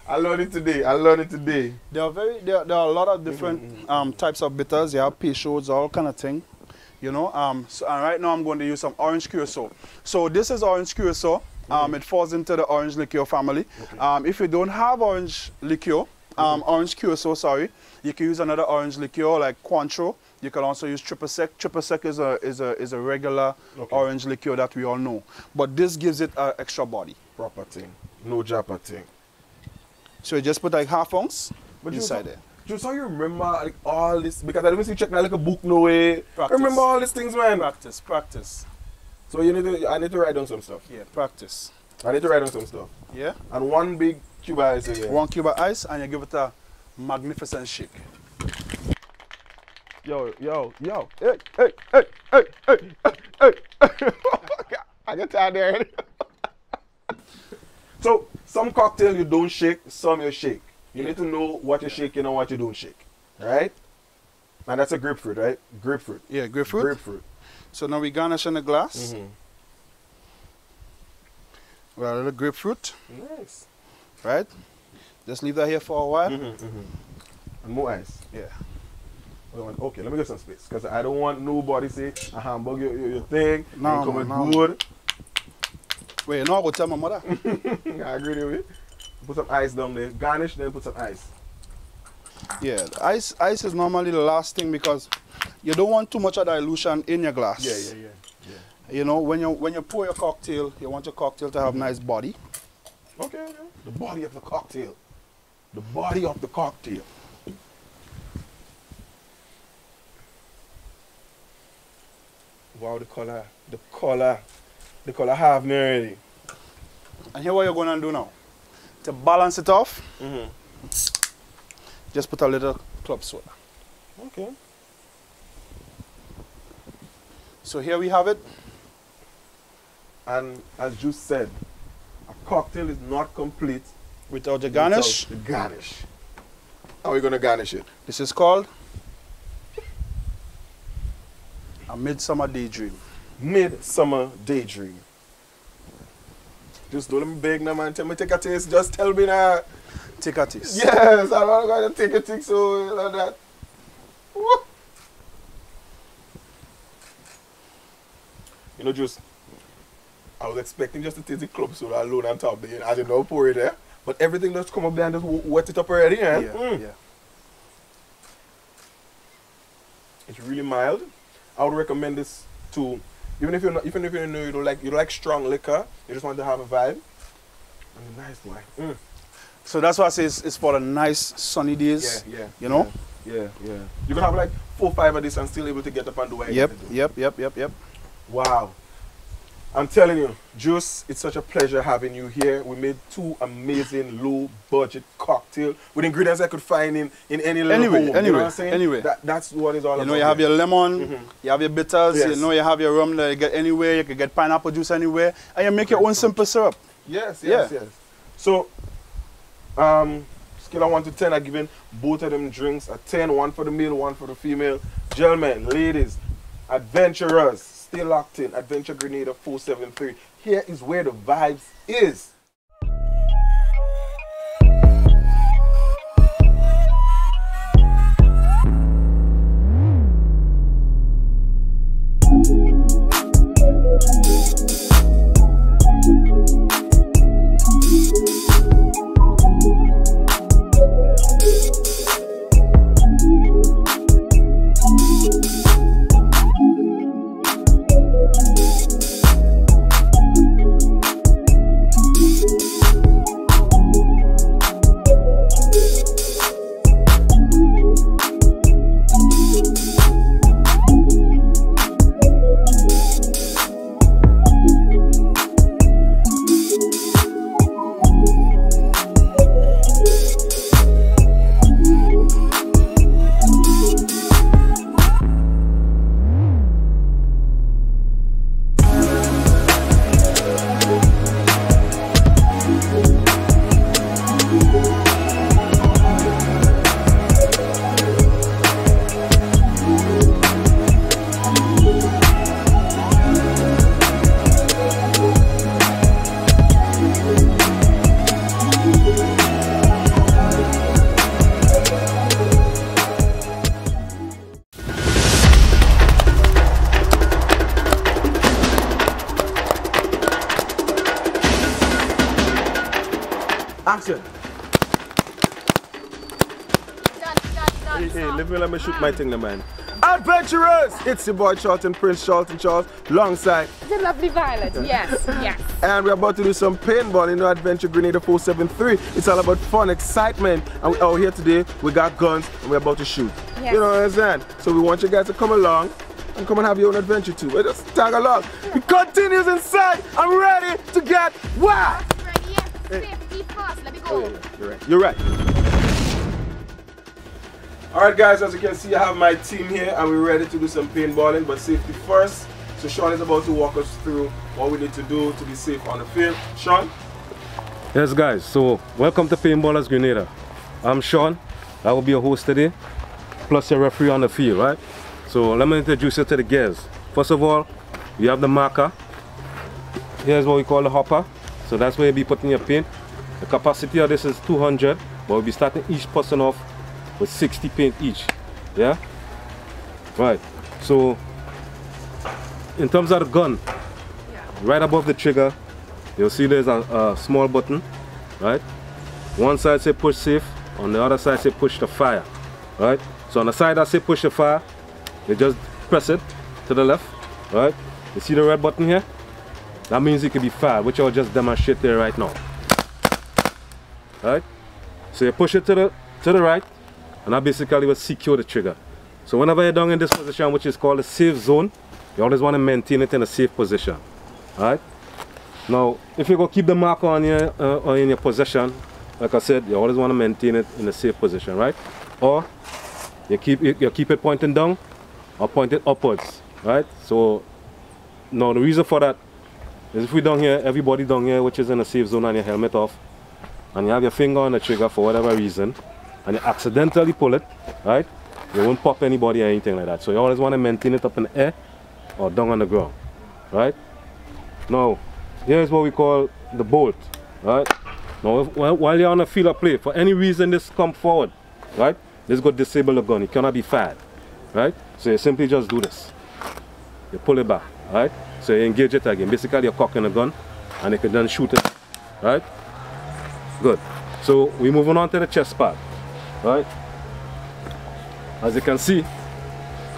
I learned it today. There are a lot of different types of bitters. You have Peychaud's, all kind of thing. You know, and right now I'm going to use some orange curacao. So this is orange curacao. It falls into the orange liqueur family. Okay. If you don't have orange liqueur, orange curacao, sorry, you can use another orange liqueur like Cointreau. You can also use triple sec. Triple sec is a regular orange liqueur that we all know, but this gives it an extra body. Proper thing, no japper thing. So you just put like half ounce inside there. Just so you remember like all this, because I don't see check now like a book no way. Practice. Remember all these things, man. Practice. So I need to write down some stuff. Yeah, practice. I need to write down some stuff. Yeah. And 1 big cube of ice again. 1 cube of ice, and you give it a magnificent shake. Yo. Hey. I get tired there already. So, some cocktail you don't shake, some you shake. You need to know what you're shaking and what you don't shake. Right? And that's a grapefruit, right? Grapefruit. Yeah, grapefruit. So now we garnish in the glass. Well, a little grapefruit. Nice. Right? Just leave that here for a while. And more ice. Yeah. Okay, let me get some space. Because I don't want nobody say a hamburger your thing. No. Good. Wait, you know I will tell my mother. I agree with you. Put some ice down there. Garnish, then put some ice. Yeah, ice is normally the last thing because you don't want too much of dilution in your glass. Yeah. You know, when you pour your cocktail, you want your cocktail to have nice body. Okay. The body of the cocktail. The body of the cocktail. Wow, the color have me already. And here what you're going to do now. To balance it off, just put a little club soda. Okay. So here we have it. And as you said, a cocktail is not complete without the garnish. Without the garnish. How are we going to garnish it? This is called a midsummer daydream. Midsummer daydream. Just don't let me beg now, man. Tell me take a taste. Just tell me now. Take a taste. Yes, I'm not going to take a taste so like that. Woo. You know, just I was expecting just to taste the club soda alone on top there. I didn't know pour it there. But everything just come up there and just wet it up already, eh? Yeah. It's really mild. I would recommend this to even if you know you don't like strong liquor, you just want to have a vibe. And a nice wine. So that's why I say it's for the nice sunny days. Yeah. You know? Yeah. You can have like 4 or 5 of this and still able to get up and do what you Yep, need to do. yep. Wow. I'm telling you, Juice, it's such a pleasure having you here. We made 2 amazing low-budget cocktails with ingredients I could find in any little home. You know what I'm saying? That's what it's all about. You know, you have your lemon, you have your bitters, you know, you have your rum that you get anywhere, you can get pineapple juice anywhere, and you make your own simple syrup. Yes. So, scale of 1 to 10, I'm giving both of them drinks a 10, one for the male, one for the female. Gentlemen, ladies, adventurers, stay locked in. Adventure Grenada 473. Here is where the vibes is. Action. Hey, let me shoot my thing, man. Adventurers! It's your boy Charlton, Prince Charlton Charles, alongside The lovely Violet, yes. And we're about to do some paintball in the Adventure Grenada 473. It's all about fun, excitement. And we're out here today, we got guns, and we're about to shoot. Yes. You know what I'm saying? So we want you guys to come along and come and have your own adventure too. We'll just tag along. It continues inside. I'm ready to get wild. Ready, yes. Safety first. Let me go. Oh, yeah. You're right. Alright guys, as you can see, I have my team here and we're ready to do some paintballing, but safety first. So Sean is about to walk us through what we need to do to be safe on the field. Sean? Yes guys, so welcome to Paintballers Grenada. I'm Sean, I will be your host today, plus your referee on the field, right? So let me introduce you to the gears. First of all, you have the marker. Here's what we call the hopper. So that's where you'll be putting your paint. The capacity of this is 200, but we'll be starting each person off with 60 paint each. Yeah? Right. So in terms of the gun, right above the trigger, you'll see there's a small button, right? One side say push safe, on the other side say push the fire, right? So on the side that say push the fire, you just press it to the left, right? You see the red button here? That means it can be fired, which I'll just demonstrate there right now. Right? So you push it to the right, and that basically will secure the trigger. So whenever you're down in this position, which is called a safe zone, you always want to maintain it in a safe position. Alright? Now, if you're going to keep the marker on or in your possession, like I said, you always want to maintain it in a safe position, right? Or you keep it pointing down or pointed upwards, right? So now the reason for that is if we down here, everybody down here which is in a safe zone and your helmet off, and you have your finger on the trigger for whatever reason, and you accidentally pull it, right? You won't pop anybody or anything like that. So you always want to maintain it up in the air or down on the ground, right? Now, here's what we call the bolt, right? Now, while you're on the field of play, for any reason this come forward, right? This is going to disable the gun. It cannot be fired, right? So you simply just do this. You pull it back, right? So you engage it again. Basically, you're cocking the gun, and you can then shoot it, right? Good. So we're moving on to the chest part, right? As you can see,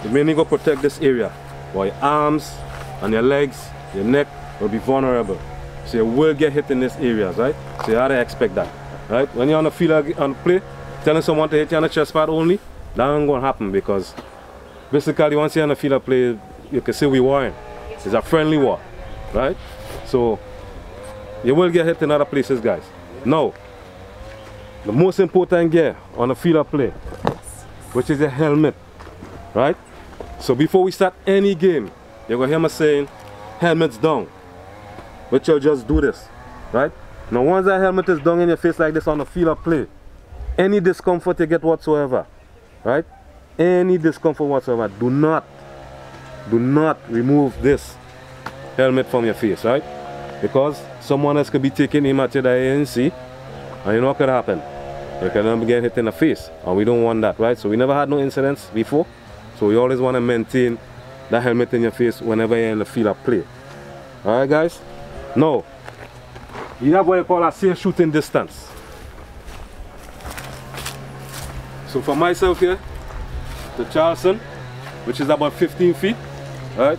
you mainly go protect this area, while your arms and your legs, your neck will be vulnerable. So you will get hit in these areas, right? So you have to expect that, right? When you're on the field on play, telling someone to hit you on the chest pad only, That ain't gonna happen because basically once you're on the field of play, you can say we warring. It's a friendly war, right? So you will get hit in other places, guys. Now, the most important gear on the field of play, which is a helmet, right? So before we start any game, you're gonna hear me saying, helmet's down. But you'll just do this, right? Now once that helmet is down in your face like this on the field of play, any discomfort you get whatsoever, right? Any discomfort whatsoever, do not remove this helmet from your face, right? Because someone else could be taking aim at you that you didn't see, and you know what could happen? You can get hit in the face, and we don't want that, right? So we never had no incidents before, so we always want to maintain that helmet in your face whenever you're in the field of play. Alright guys? Now, you have what you call a safe shooting distance. So for myself here, to Charleston, which is about 15 feet, right?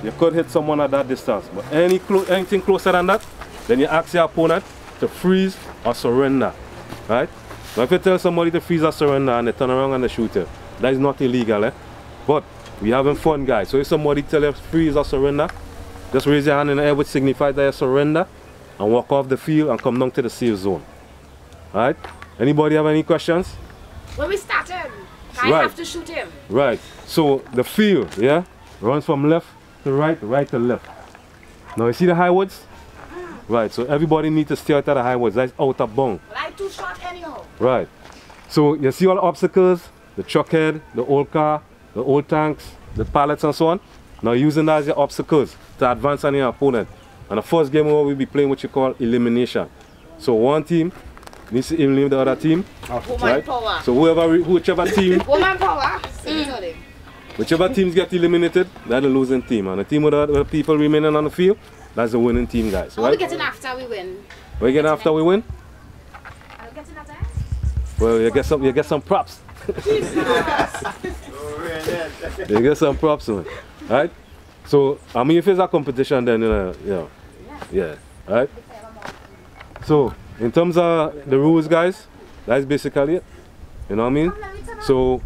You could hit someone at that distance, but anything closer than that, then you ask your opponent to freeze or surrender, right? Now if you tell somebody to freeze or surrender and they turn around and they shoot you, that is not illegal, but we having fun, guys. So if somebody tell you freeze or surrender, just raise your hand in the air, which signifies that you surrender, and walk off the field and come down to the safe zone. Alright? Anybody have any questions? When we started, I have to shoot him. Right. So the field, yeah, runs from left to right, right to left. Now you see the high woods? Right. So everybody needs to stay out of the high woods. That's out of bound. Well, I'm too short anyhow. Right. So you see all the obstacles, the truck head, the old car, the old tanks, the pallets and so on. Now using that as your obstacles to advance on your opponent. And the first game we'll be playing what you call elimination. So one team needs to eliminate the other team. Right? Power. So whichever team, Woman power. whichever teams get eliminated, that's the losing team. And the team with the people remaining on the field, that's the winning team, guys. What are we getting after we win? What are you getting after we win? I'm getting after. Well, you get some props. You get some props on, right? So I mean, if it's a competition, then yeah, right. So in terms of the rules, guys, that's basically it. You know what I mean? So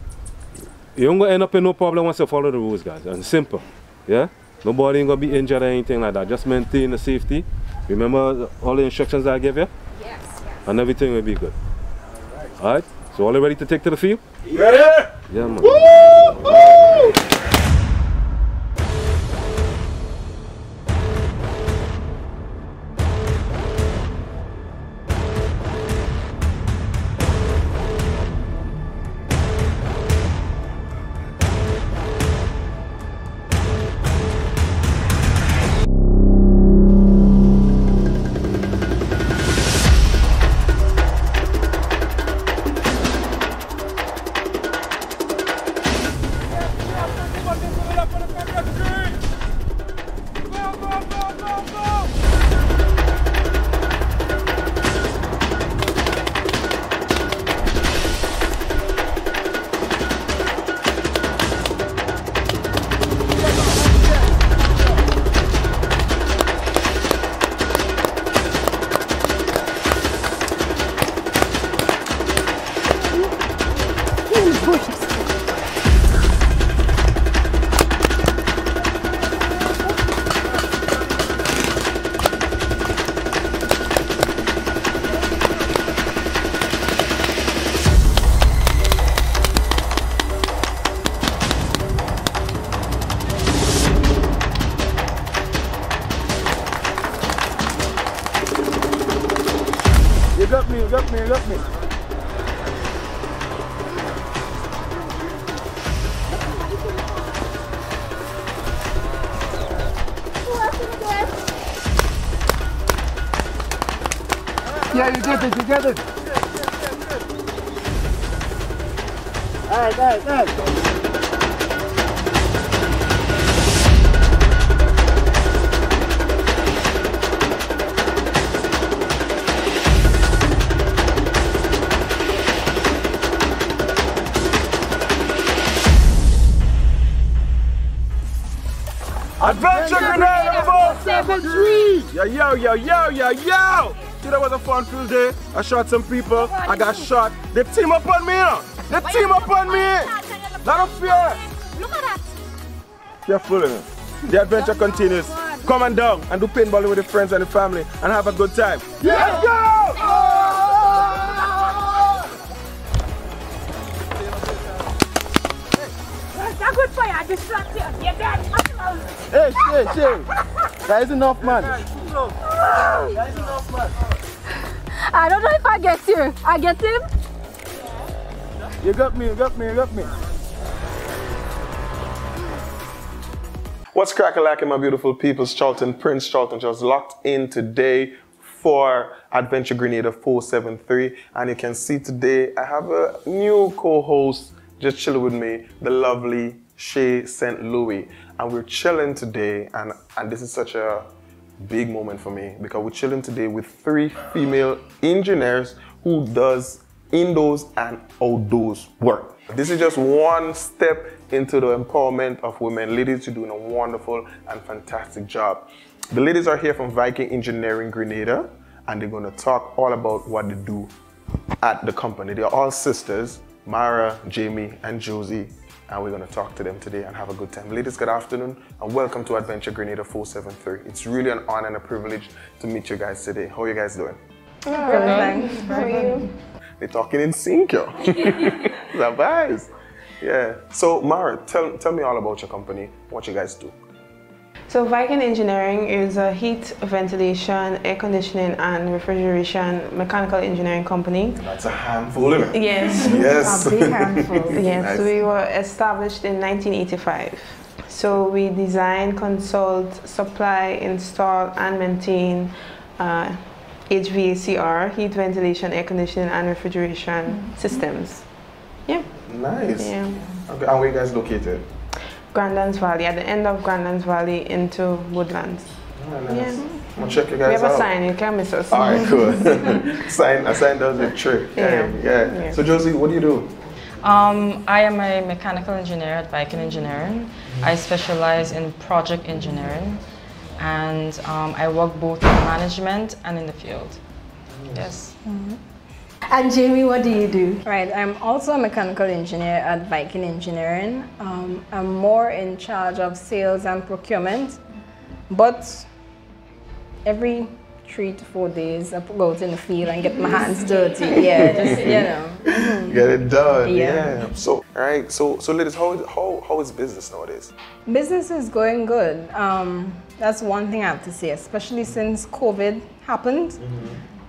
you ain't gonna end up in no problem once you follow the rules, guys. And simple, yeah. Nobody ain't gonna be injured or anything like that. Just maintain the safety. Remember all the instructions I gave you. Yes. And everything will be good. All right. So all ready to take to the field? Ready? Yeah, man. Woo! You got me. Yeah, you get it. All right. Adventure Grenada 473! Yo! See, that was a fun field day. I shot some people. I got shot. They team up on me, You team up on me! Not of fear! Look at that! You're fooling. The adventure continues. Come on down and do paintballing with your friends and the family and have a good time. Let's go! That's good for you. I distract you. You're dead. Hey, Shay. That is enough, man. That is enough, man. I don't know if I get you. I get him? You got me. What's crackalacking, my beautiful people? Prince Charlton just locked in today for Adventure Grenada 473. And you can see today I have a new co-host just chilling with me, the lovely Shay St. Louis. And we're chilling today, and this is such a big moment for me because we're chilling today with 3 female engineers who does indoors and outdoors work. This is just one step into the empowerment of women. Ladies are doing a wonderful and fantastic job. The ladies are here from Viking Engineering Grenada, and they're going to talk all about what they do at the company. They're all sisters, Mara, Jamie, and Josie, and we're going to talk to them today and have a good time. Ladies, good afternoon, and welcome to Adventure Grenada 473. It's really an honor and a privilege to meet you guys today. How are you guys doing? Good, thanks. How are you? They're talking in sync, yo. That vibes. Yeah. So, Mara, tell me all about your company, what you guys do. So Viking Engineering is a heat, ventilation, air conditioning and refrigeration mechanical engineering company. That's a handful, isn't it? Yes. Yes. A big handful. Yes, Nice. We were established in 1985. So we design, consult, supply, install and maintain HVACR, heat, ventilation, air conditioning and refrigeration systems. Yeah. Nice. Yeah. Okay, and where you guys located? Grandlands Valley, at the end of Grandlands Valley into Woodlands. Oh, nice. Yeah. I'll check you guys out. We have a sign, you can't miss us. All right, cool. A sign does the trick. Yeah. Yeah. So Josie, what do you do? I am a mechanical engineer at Viking Engineering. I specialize in project engineering, and I work both in management and in the field. Yes. And Jamie, what do you do? Right, I'm also a mechanical engineer at Viking Engineering. I'm more in charge of sales and procurement, but every 3 to 4 days I go out in the field and get my hands dirty. Yeah, just, you know. Get it done. Yeah. So, all right. So ladies, how is business nowadays? Business is going good. That's one thing I have to say, especially since COVID happened.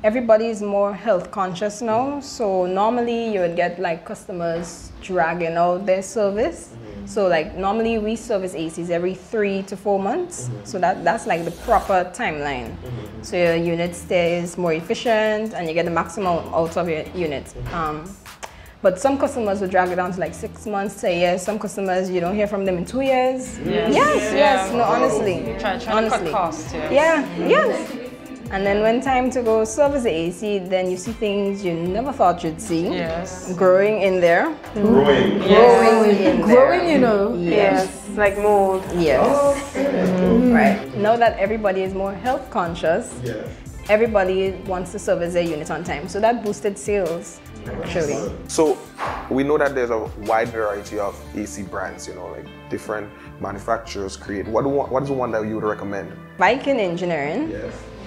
Everybody is more health conscious now, so normally you would get like customers dragging out their service. So like normally we service ACs every 3 to 4 months, so that's like the proper timeline. So your unit stays more efficient and you get the maximum out of your unit. But some customers will drag it down to like 6 months to a year. Some customers you don't hear from them in 2 years. Yes, no, honestly. Try to cut costs. Yes. And then when time to go service the AC, then you see things you never thought you'd see. Yes. Growing in there. Growing. Growing, you know. Yes, like mold. Yes. Right. Now that everybody is more health conscious, everybody wants to service their unit on time. So that boosted sales, actually. So we know that there's a wide variety of AC brands, you know, like different manufacturers create. What is the one that you would recommend? Viking Engineering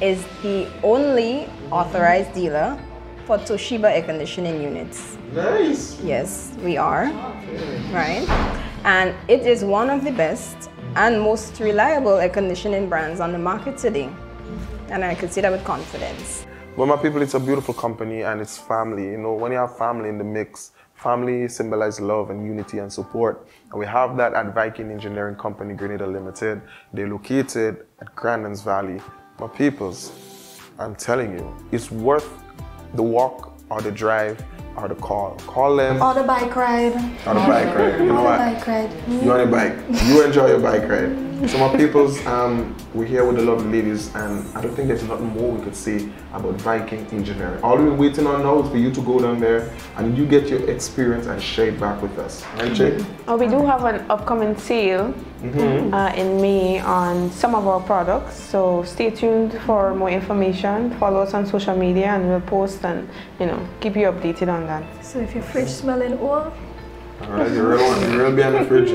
is the only authorized dealer for Toshiba air conditioning units. Nice. Yes, we are. Right. And it is one of the best and most reliable air conditioning brands on the market today. And I can say that with confidence. Well, my people, it's a beautiful company and it's family. You know, when you have family in the mix, family symbolizes love and unity and support. And we have that at Viking Engineering Company, Grenada Limited. They're located at Grandlands Valley. My peoples, I'm telling you, it's worth the walk or the drive or the call. Call them. Or the bike ride. Or the bike ride. You know what? Bike ride. You on a bike. You enjoy your bike ride. So my peoples, we're here with the lovely ladies, and I don't think there's nothing more we could say about Viking engineering. All we're waiting on now is for you to go down there and you get your experience and share it back with us. Right, Jay? We do have an upcoming sale in May on some of our products, so stay tuned for more information. Follow us on social media and we'll post and keep you updated on that. So if your fridge smelling oil, alright, you're real behind the fridge.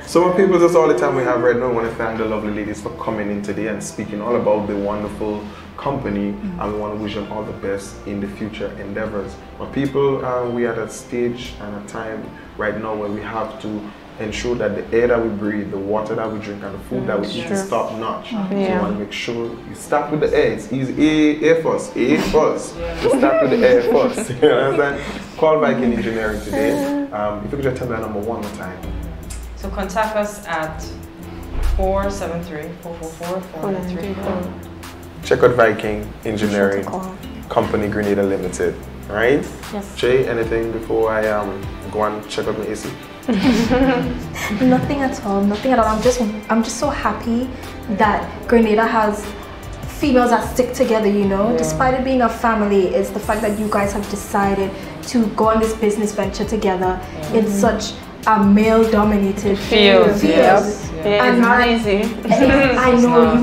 So my people, that's all the time we have right now. I want to thank the lovely ladies for coming in today and speaking all about the wonderful company, and we want to wish them all the best in the future endeavors. My people, we are at a stage and a time right now where we have to ensure that the air that we breathe, the water that we drink, and the food that we eat is top notch. So you want to make sure you start with the air. It's easy. A first. A first. You start with the air first. You know what I'm saying? Call Viking Engineering today. If you could just tell me that number one more time. So contact us at 473-444-4934. Check out Viking Engineering Company Grenada Limited. Right? Yes. Jay, anything before I go and check out my AC? Nothing at all. Nothing at all. I'm just so happy that Grenada has females that stick together, despite it being a family. It's the fact that you guys have decided to go on this business venture together in such a male-dominated field. Yes. Yeah, it's not easy. I know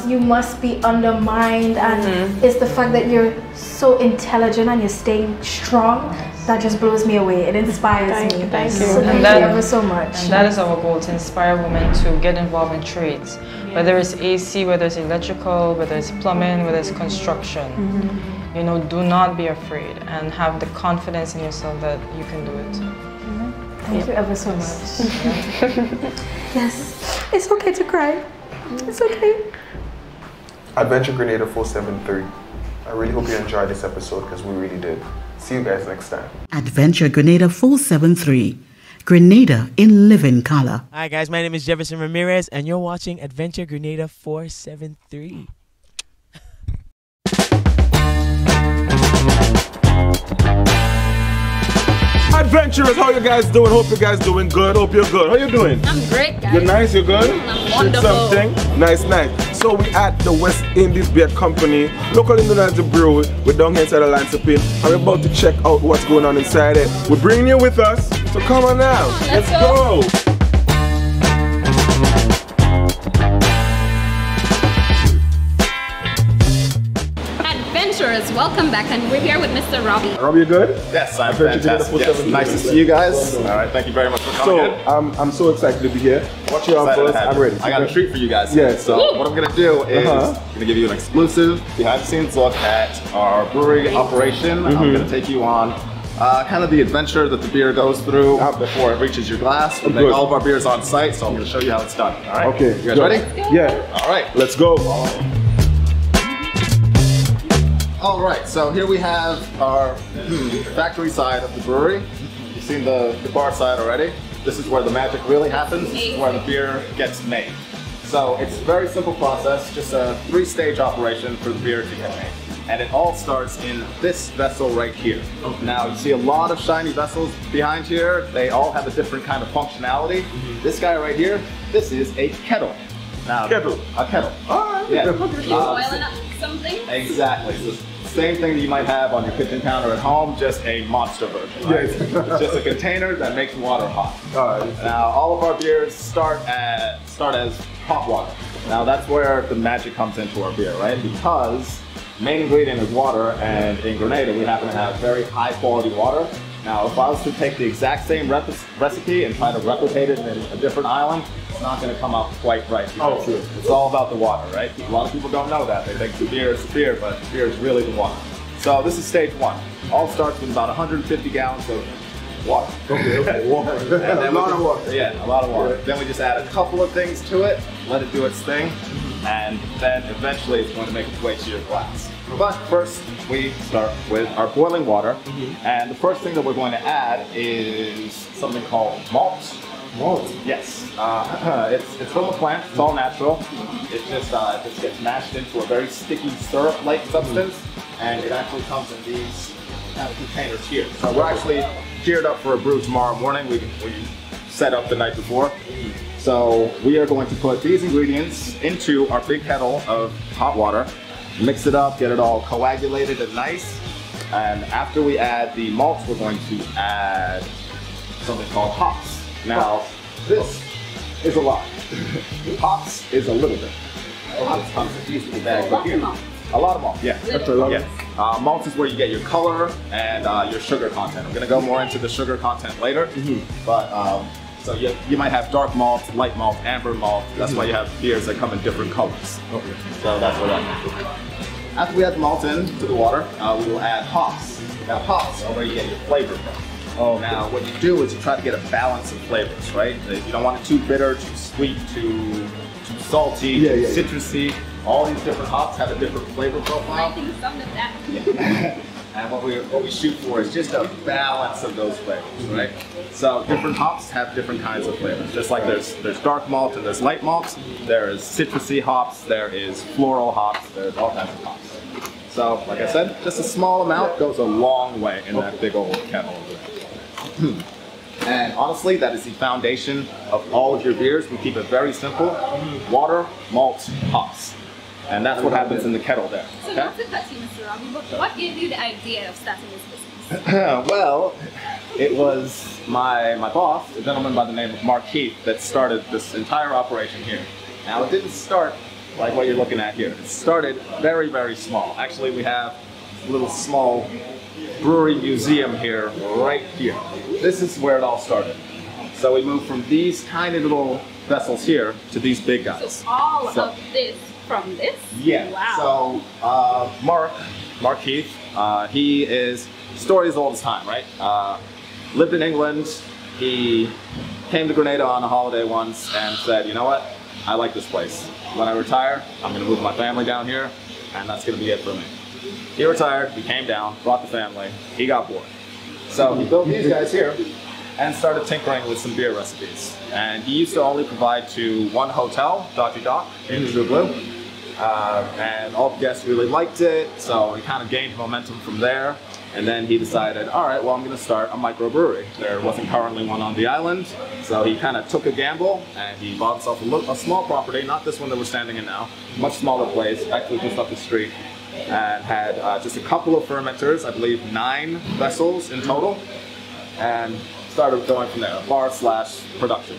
you must be undermined, and it's the fact that you're so intelligent and you're staying strong that just blows me away. It inspires me. Thank you. So thank you ever so much. And that is our goal, to inspire women to get involved in trades, whether it's AC, whether it's electrical, whether it's plumbing, whether it's construction. Do not be afraid and have the confidence in yourself that you can do it. Thank you ever so much. Yes, it's okay to cry. It's okay. Adventure Grenada 473. I really hope you enjoyed this episode because we really did. See you guys next time. Adventure Grenada 473. Grenada in living color. Hi guys, my name is Jefferson Ramirez and you're watching Adventure Grenada 473. Adventurers, how you guys doing? Hope you guys doing good. Hope you're good. How you doing? I'm great, guys. You're nice, you're good? I'm wonderful. Something. Nice. So we at the West Indies Beer Company, locally known as the Brew. We're down here inside the Lancipin, and we're about to check out what's going on inside it. We're bringing you with us, so come on now. Let's go. Adventurers, welcome back, and we're here with Mr. Robbie. Robbie, you good? Yes, I'm fantastic. Yes, nice to see you guys. All right, thank you very much for coming in. I'm so excited to be here. What's your first? I'm ready. I got a treat for you guys. Yes. So what I'm gonna do is I'm gonna give you an exclusive behind-the-scenes look at our brewery operation. I'm gonna take you on kind of the adventure that the beer goes through before it reaches your glass. We make all of our beers on site, so I'm gonna show you how it's done. All right. Okay. You guys ready? Yeah. All right. Let's go. All right, so here we have our factory side of the brewery. You've seen the bar side already. This is where the magic really happens. This is where the beer gets made. So it's a very simple process, just a 3-stage operation for the beer to get made. And it all starts in this vessel right here. Now you see a lot of shiny vessels behind here. They all have a different kind of functionality. This guy right here, this is a kettle. Now, a kettle. All right. Yeah. Boiling up something? Exactly. So same thing that you might have on your kitchen counter at home, just a monster version. Right? Yes. It's just a container that makes water hot. Now all of our beers start as hot water. Now that's where the magic comes into our beer, right? Because the main ingredient is water, and in Grenada we happen to have very high quality water. Now if I was to take the exact same recipe and try to replicate it in a different island, it's not going to come out quite right. Oh, true. It's all about the water, right? A lot of people don't know that. They think the beer is the beer, but the beer is really the water. So this is stage 1. All starts with about 150 gallons of water. Okay, water. A lot of water. Yeah, a lot of water. Yeah. Then we just add a couple of things to it, let it do its thing, and then eventually it's going to make its way to your glass. But first, we start with our boiling water, and the first thing that we're going to add is something called malt. Malt? Yes. It's from a plant. It's all natural. It just gets mashed into a very sticky syrup-like substance, and it actually comes in these kind of containers here. So we're actually geared up for a brew tomorrow morning. We set up the night before. So we are going to put these ingredients into our big kettle of hot water, mix it up, get it all coagulated and nice. And after we add the malts, we're going to add something called hops. Now, this is a lot. Hops is a little bit. Hops comes in these little bags right here. A lot of malt, yeah. Yeah. Malt is where you get your color and your sugar content. I'm going to go more into the sugar content later. But so you might have dark malt, light malt, amber malt. That's why you have beers that come in different colors. Okay. So that's what that is. After we add the malt into the water, we will add hops. Now hops are where you get your flavor from. Oh, now what you do is you try to get a balance of flavors, right? You don't want it too bitter, too sweet, too salty, too citrusy. All these different hops have a different flavor profile. And what we shoot for is just a balance of those flavors, right? So different hops have different kinds of flavors. Just like there's dark malt and there's light malts, there is citrusy hops, there is floral hops, there's all kinds of hops. So like I said, just a small amount goes a long way in that big old kettle over there. And honestly, that is the foundation of all of your beers. We keep it very simple. Water, malt, hops. And that's what happens in the kettle there. So not to cut you, Mr. Robbie, but what gave you the idea of starting this business? Well, it was my boss, a gentleman by the name of Mark Heath, that started this entire operation here. Now it didn't start like what you're looking at here. It started very, very small. Actually, we have a little small brewery museum here, right here. This is where it all started. So we moved from these tiny little vessels here to these big guys. So all of this from this? Yeah. Wow. So Mark Heath, he is, story as old as time, right? Lived in England. He came to Grenada on a holiday once and said, you know what? I like this place. When I retire, I'm going to move my family down here, and that's going to be it for me. He retired, he came down, brought the family, he got bored. So he built these guys here and started tinkering with some beer recipes. And he used to only provide to one hotel, Dodgy Dock, in True Blue. And all the guests really liked it, so he kind of gained momentum from there. And then he decided, all right, well, I'm going to start a microbrewery. There wasn't currently one on the island, so he kind of took a gamble and he bought himself a small property, not this one that we're standing in now, much smaller place, actually just up the street, and had just a couple of fermenters, I believe 9 vessels in total, and started going from there, bar/production.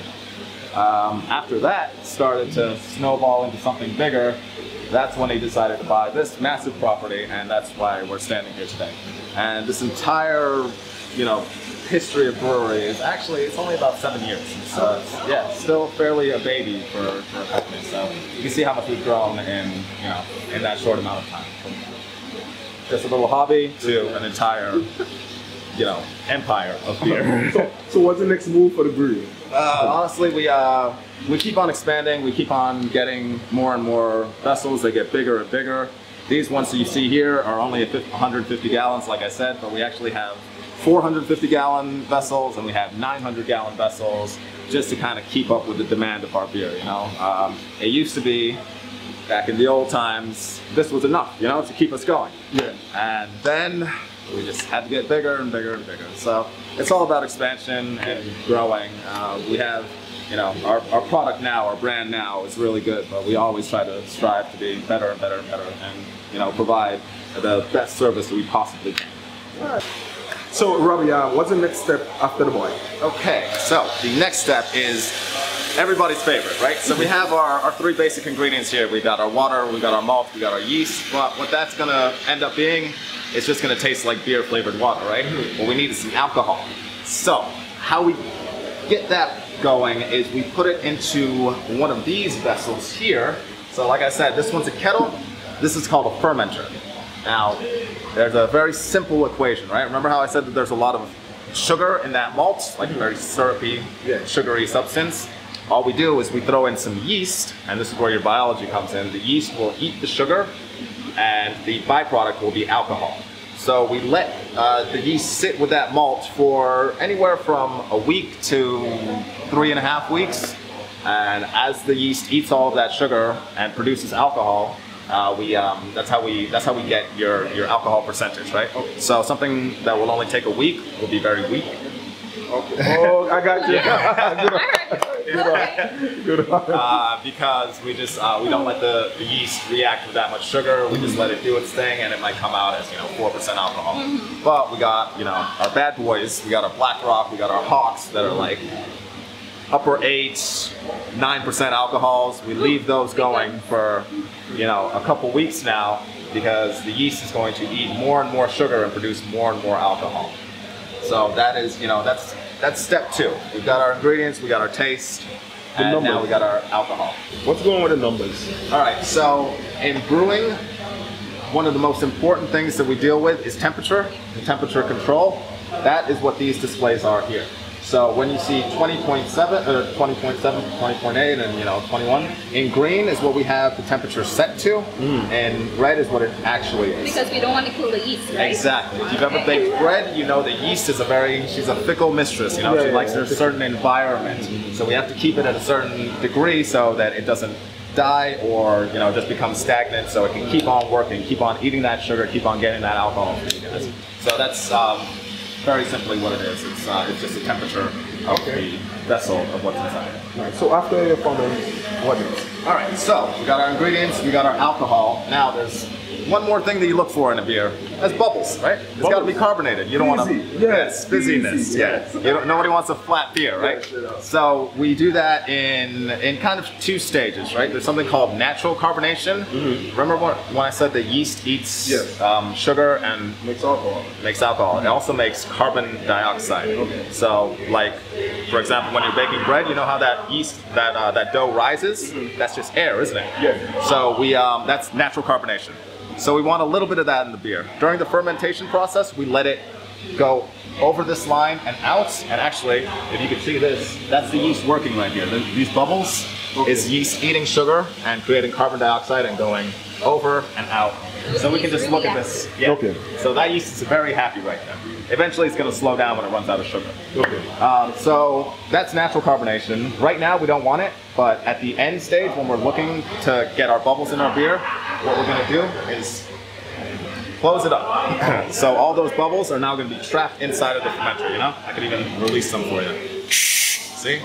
After that, started to snowball into something bigger. That's when he decided to buy this massive property, and that's why we're standing here today. And this entire, history of brewery is actually, it's only about 7 years. So yeah, still fairly a baby for a company. So you can see how much we've grown in that short amount of time. From just a little hobby to an entire, empire of beer. So what's the next move for the brewery? Honestly, we keep on expanding. We keep on getting more and more vessels. They get bigger and bigger. These ones that you see here are only 150 gallons, like I said, but we actually have 450-gallon vessels and we have 900-gallon vessels just to kind of keep up with the demand of our beer. It used to be, back in the old times, this was enough, to keep us going. Yeah. And then we just had to get bigger and bigger and bigger. So it's all about expansion and growing. We have, our product now, our brand now is really good, but we always try to strive to be better and better and better and, provide the best service that we possibly can. All right. So Robbie, what's the next step after the boy? Okay, so the next step is everybody's favorite, right? So we have our 3 basic ingredients here. We've got our water, we've got our malt, we've got our yeast. But what that's gonna end up being, it's just gonna taste like beer flavored water, right? What we need is some alcohol. So how we get that going is we put it into one of these vessels here. So like I said, this one's a kettle, this is called a fermenter. Now, there's a very simple equation, right? Remember how I said that there's a lot of sugar in that malt, like a very syrupy, sugary substance? All we do is we throw in some yeast, and this is where your biology comes in. The yeast will eat the sugar, and the byproduct will be alcohol. So we let the yeast sit with that malt for anywhere from a week to 3.5 weeks. And as the yeast eats all of that sugar and produces alcohol, that's how we get your alcohol percentage, right? Okay. So something that will only take a week will be very weak. Okay. Oh, I got you. Because we just we don't let the yeast react with that much sugar. We just let it do its thing, and it might come out as 4% alcohol. But we got our bad boys. We got our Black Rock. We got our Hawks that are like upper 8, 9% alcohols. We leave those going for a couple weeks now because the yeast is going to eat more and more sugar and produce more and more alcohol. So that is that's step 2. We've got our ingredients, we got our taste, and now we got our alcohol. What's going on with the numbers? All right, so in brewing, one of the most important things that we deal with is temperature and temperature control. That is what these displays are here. So when you see 20.7 or 20.7, 20.8, and 21, in green is what we have the temperature set to, and red is what it actually is. Because we don't want to cool the yeast, right? Exactly. If you've ever baked bread, you know the yeast is she's a fickle mistress. She likes a certain environment. So we have to keep it at a certain degree so that it doesn't die or just become stagnant. So it can keep on working, keep on eating that sugar, keep on getting that alcohol for you guys. So that's very simply what it is. It's just the temperature of the vessel of what's inside. Right. So after your ferment, what next? All right, so we got our ingredients, we got our alcohol. Now there's one more thing that you look for in a beer. That's bubbles, right? It's got to be carbonated. You don't want to. Yes, fizziness. Yes. Nobody wants a flat beer, right? So we do that in kind of 2 stages, right? There's something called natural carbonation. Remember when I said the yeast eats sugar and makes alcohol? It also makes carbon dioxide. So, like, for example, when you're baking bread, you know how that yeast, that dough rises? That's just air, isn't it? Yeah. So that's natural carbonation. So we want a little bit of that in the beer. During the fermentation process, we let it go over this line and out. And actually, if you can see this, that's the yeast working right here. These bubbles is yeast eating sugar and creating carbon dioxide and going over and out. So we can just look at this. Yeah. Okay. So that yeast is very happy right there. Eventually it's going to slow down when it runs out of sugar. Okay. So that's natural carbonation. Right now we don't want it, but at the end stage when we're looking to get our bubbles in our beer, what we're going to do is close it up. So all those bubbles are now going to be trapped inside of the fermenter, I could even release some for you. See?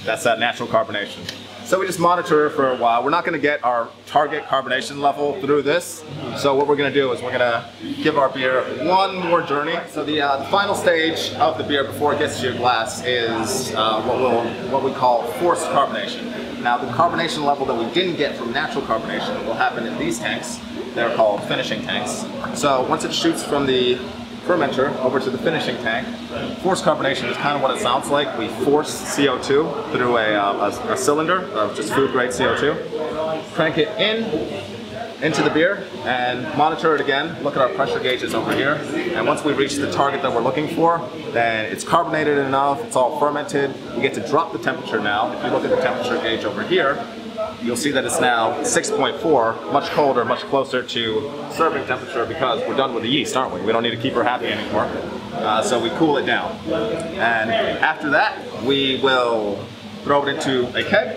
That's that natural carbonation. So we just monitor it for a while. We're not going to get our target carbonation level through this. So what we're going to do is we're going to give our beer one more journey. So the final stage of the beer before it gets to your glass is what we call forced carbonation. Now the carbonation level that we didn't get from natural carbonation will happen in these tanks. They're called finishing tanks. So once it shoots from the fermenter over to the finishing tank, forced carbonation is kind of what it sounds like. We force CO2 through a cylinder of just food grade CO2, crank it into the beer and monitor it again. Look at our pressure gauges over here. And once we reach the target that we're looking for, then it's carbonated enough, it's all fermented. We get to drop the temperature now. If you look at the temperature gauge over here, you'll see that it's now 6.4, much colder, much closer to serving temperature because we're done with the yeast, aren't we? We don't need to keep her happy anymore. So we cool it down. And after that, we will throw it into a keg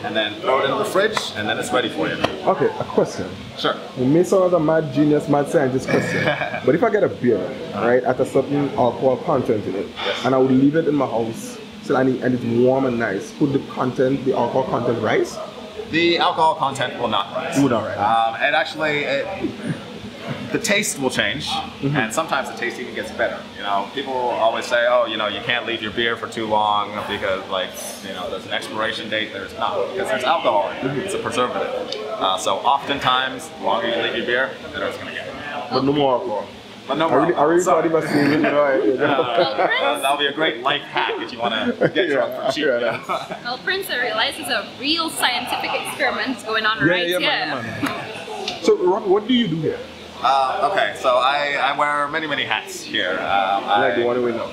and then throw it into the fridge, and then it's ready for you. Okay, a question. Sure. You may sound like a mad genius, mad scientist question, but if I get a beer, right, at a certain alcohol content in it, and I would leave it in my house, and it's warm and nice, could the alcohol content rise? The alcohol content will not rise. Would not rise. And actually, the taste will change, and sometimes the taste even gets better. People always say, oh, you can't leave your beer for too long because, there's an expiration date. There's not, because there's alcohol in it. It's a preservative. So oftentimes, the longer you leave your beer, the better it's going to get. But no more alcohol. But no more. I really thought he was saying that'll be a great life hack if you want to get drunk for cheap. Well, Prince, I realize there's a real scientific experiment going on right here. Man. So, what do you do here? Okay, so I wear many hats here. Like the one we know.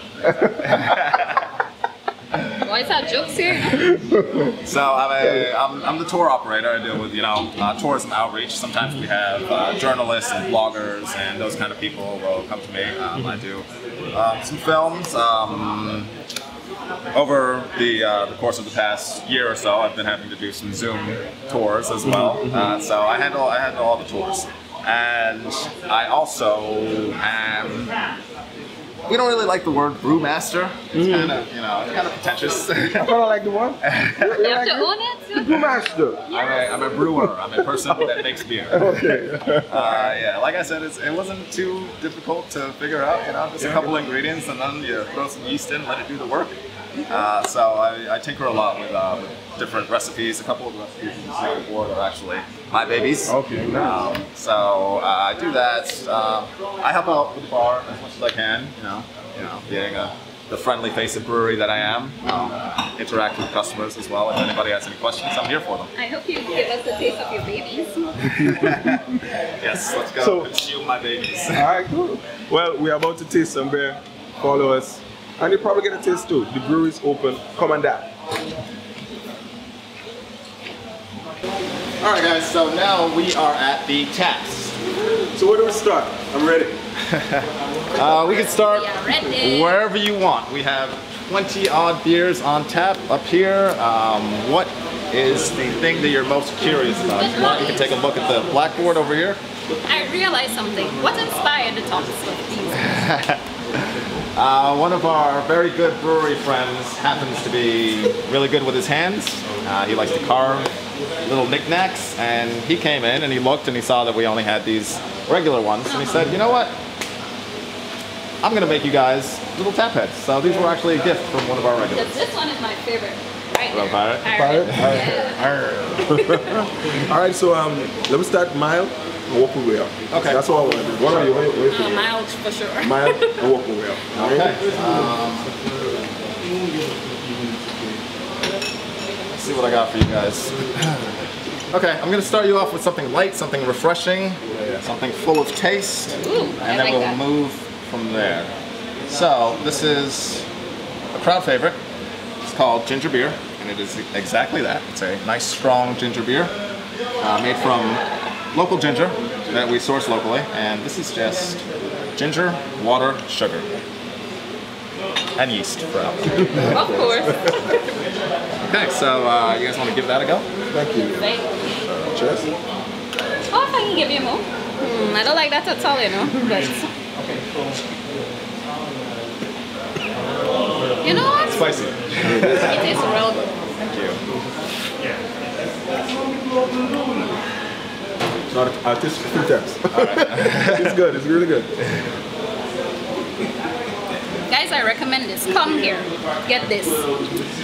Why is that jokes here? So I'm the tour operator. I deal with tourism outreach. Sometimes we have journalists and bloggers and those kind of people will come to me. I do some films. Over the course of the past year or so, I've been having to do some Zoom tours as well. So I handle all the tours. And I also am we don't really like the word brewmaster. It's kind of, you know, kind of pretentious. I kind of like the one. You have to own it. Brewmaster. I'm a brewer. I'm a person that makes beer. Okay. Yeah, like I said, it wasn't too difficult to figure out. You know, just a couple ingredients, and then you throw some yeast in, let it do the work. So I tinker a lot with different recipes. A couple of recipes you see on the board are actually my babies. Okay, nice. So I do that. I help out with the bar as much as I can. You know, being the friendly face of brewery that I am. Interact with customers as well. If anybody has any questions, I'm here for them. I hope you give us a taste of your babies. Yes, let's go consume my babies. All right, cool. Well, we're about to taste some beer. Follow us. And you probably get a taste too. The brewery's open. Come on down. Alright guys, so now we are at the taps. So where do we start? I'm ready. We can start wherever you want. We have 20 odd beers on tap up here. What is the thing that you're most curious about? If you want, you can take a look at the blackboard over here. I realized something. What inspired the tops of these? One of our very good brewery friends happens to be really good with his hands. He likes to carve little knickknacks, and he came in and he looked and he saw that we only had these regular ones, and he said, you know what? I'm going to make you guys little tap heads. So these were actually a gift from one of our regulars. This one is my favorite. Right Hello, there. Pirate. All right, so let me start mild and walk away up. Okay. That's what I want to do. What are you? Mild for sure. Mild and walk away up. Okay. Let's see what I got for you guys. Okay, I'm going to start you off with something light, something refreshing, something full of taste, and then we'll move from there. So this is a crowd favorite. It's called ginger beer, and it is exactly that. It's a nice, strong ginger beer made from local ginger that we source locally, and this is just ginger, water, sugar, and yeast for help. Of course. Okay, so you guys want to give that a go? Thank you. Cheers. Oh, if I can give you more. I don't like that at all, you know. But you know what? Spicy. It is real good. Thank you. It's not artistic pretense. It's good. It's really good. Guys, I recommend this. Come here. Get this.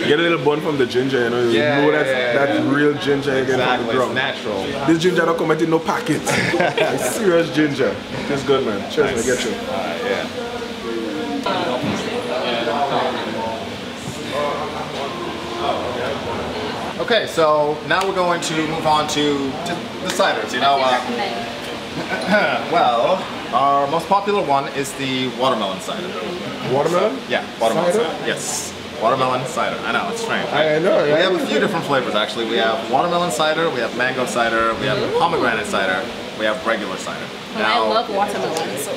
Get a little bun from the ginger, you know. That's real ginger again from the drum. It's natural. This ginger don't come in no packets. It's serious ginger. It's good, man. Cheers, Nice. I get you. Yeah. Okay, so now we're going to move on to the ciders, you know. Well, our most popular one is the watermelon cider. Watermelon? Yeah, watermelon Cider? cider. Yes, watermelon cider. I know, it's strange. I know. We have a few different flavors actually. We have watermelon cider, we have mango cider, we have pomegranate cider, we have regular cider. Well, I love watermelon, so.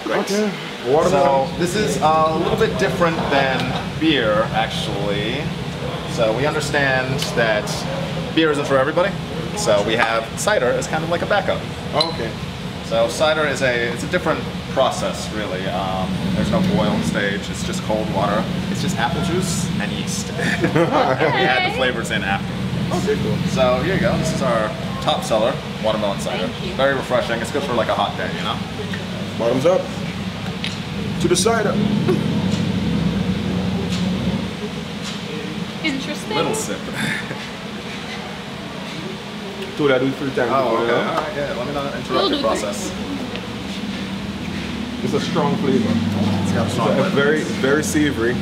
Great. Okay. Watermelon. So this is a little bit different than beer, actually. So we understand that beer isn't for everybody. So we have cider as kind of like a backup. Okay. So cider is it's a different process, really. There's no boil stage. It's just cold water. It's just apple juice and yeast. We add the flavors in after. Okay, cool. So here you go. This is our top seller, watermelon cider. Very refreshing. It's good for like a hot day, you know. Bottoms up. To the cider. Interesting. Little sip. Two that do 3 times. Oh, okay. All right, yeah. Let me not interrupt the process. It's a strong flavor. It's got a strong flavor. Very, very savory.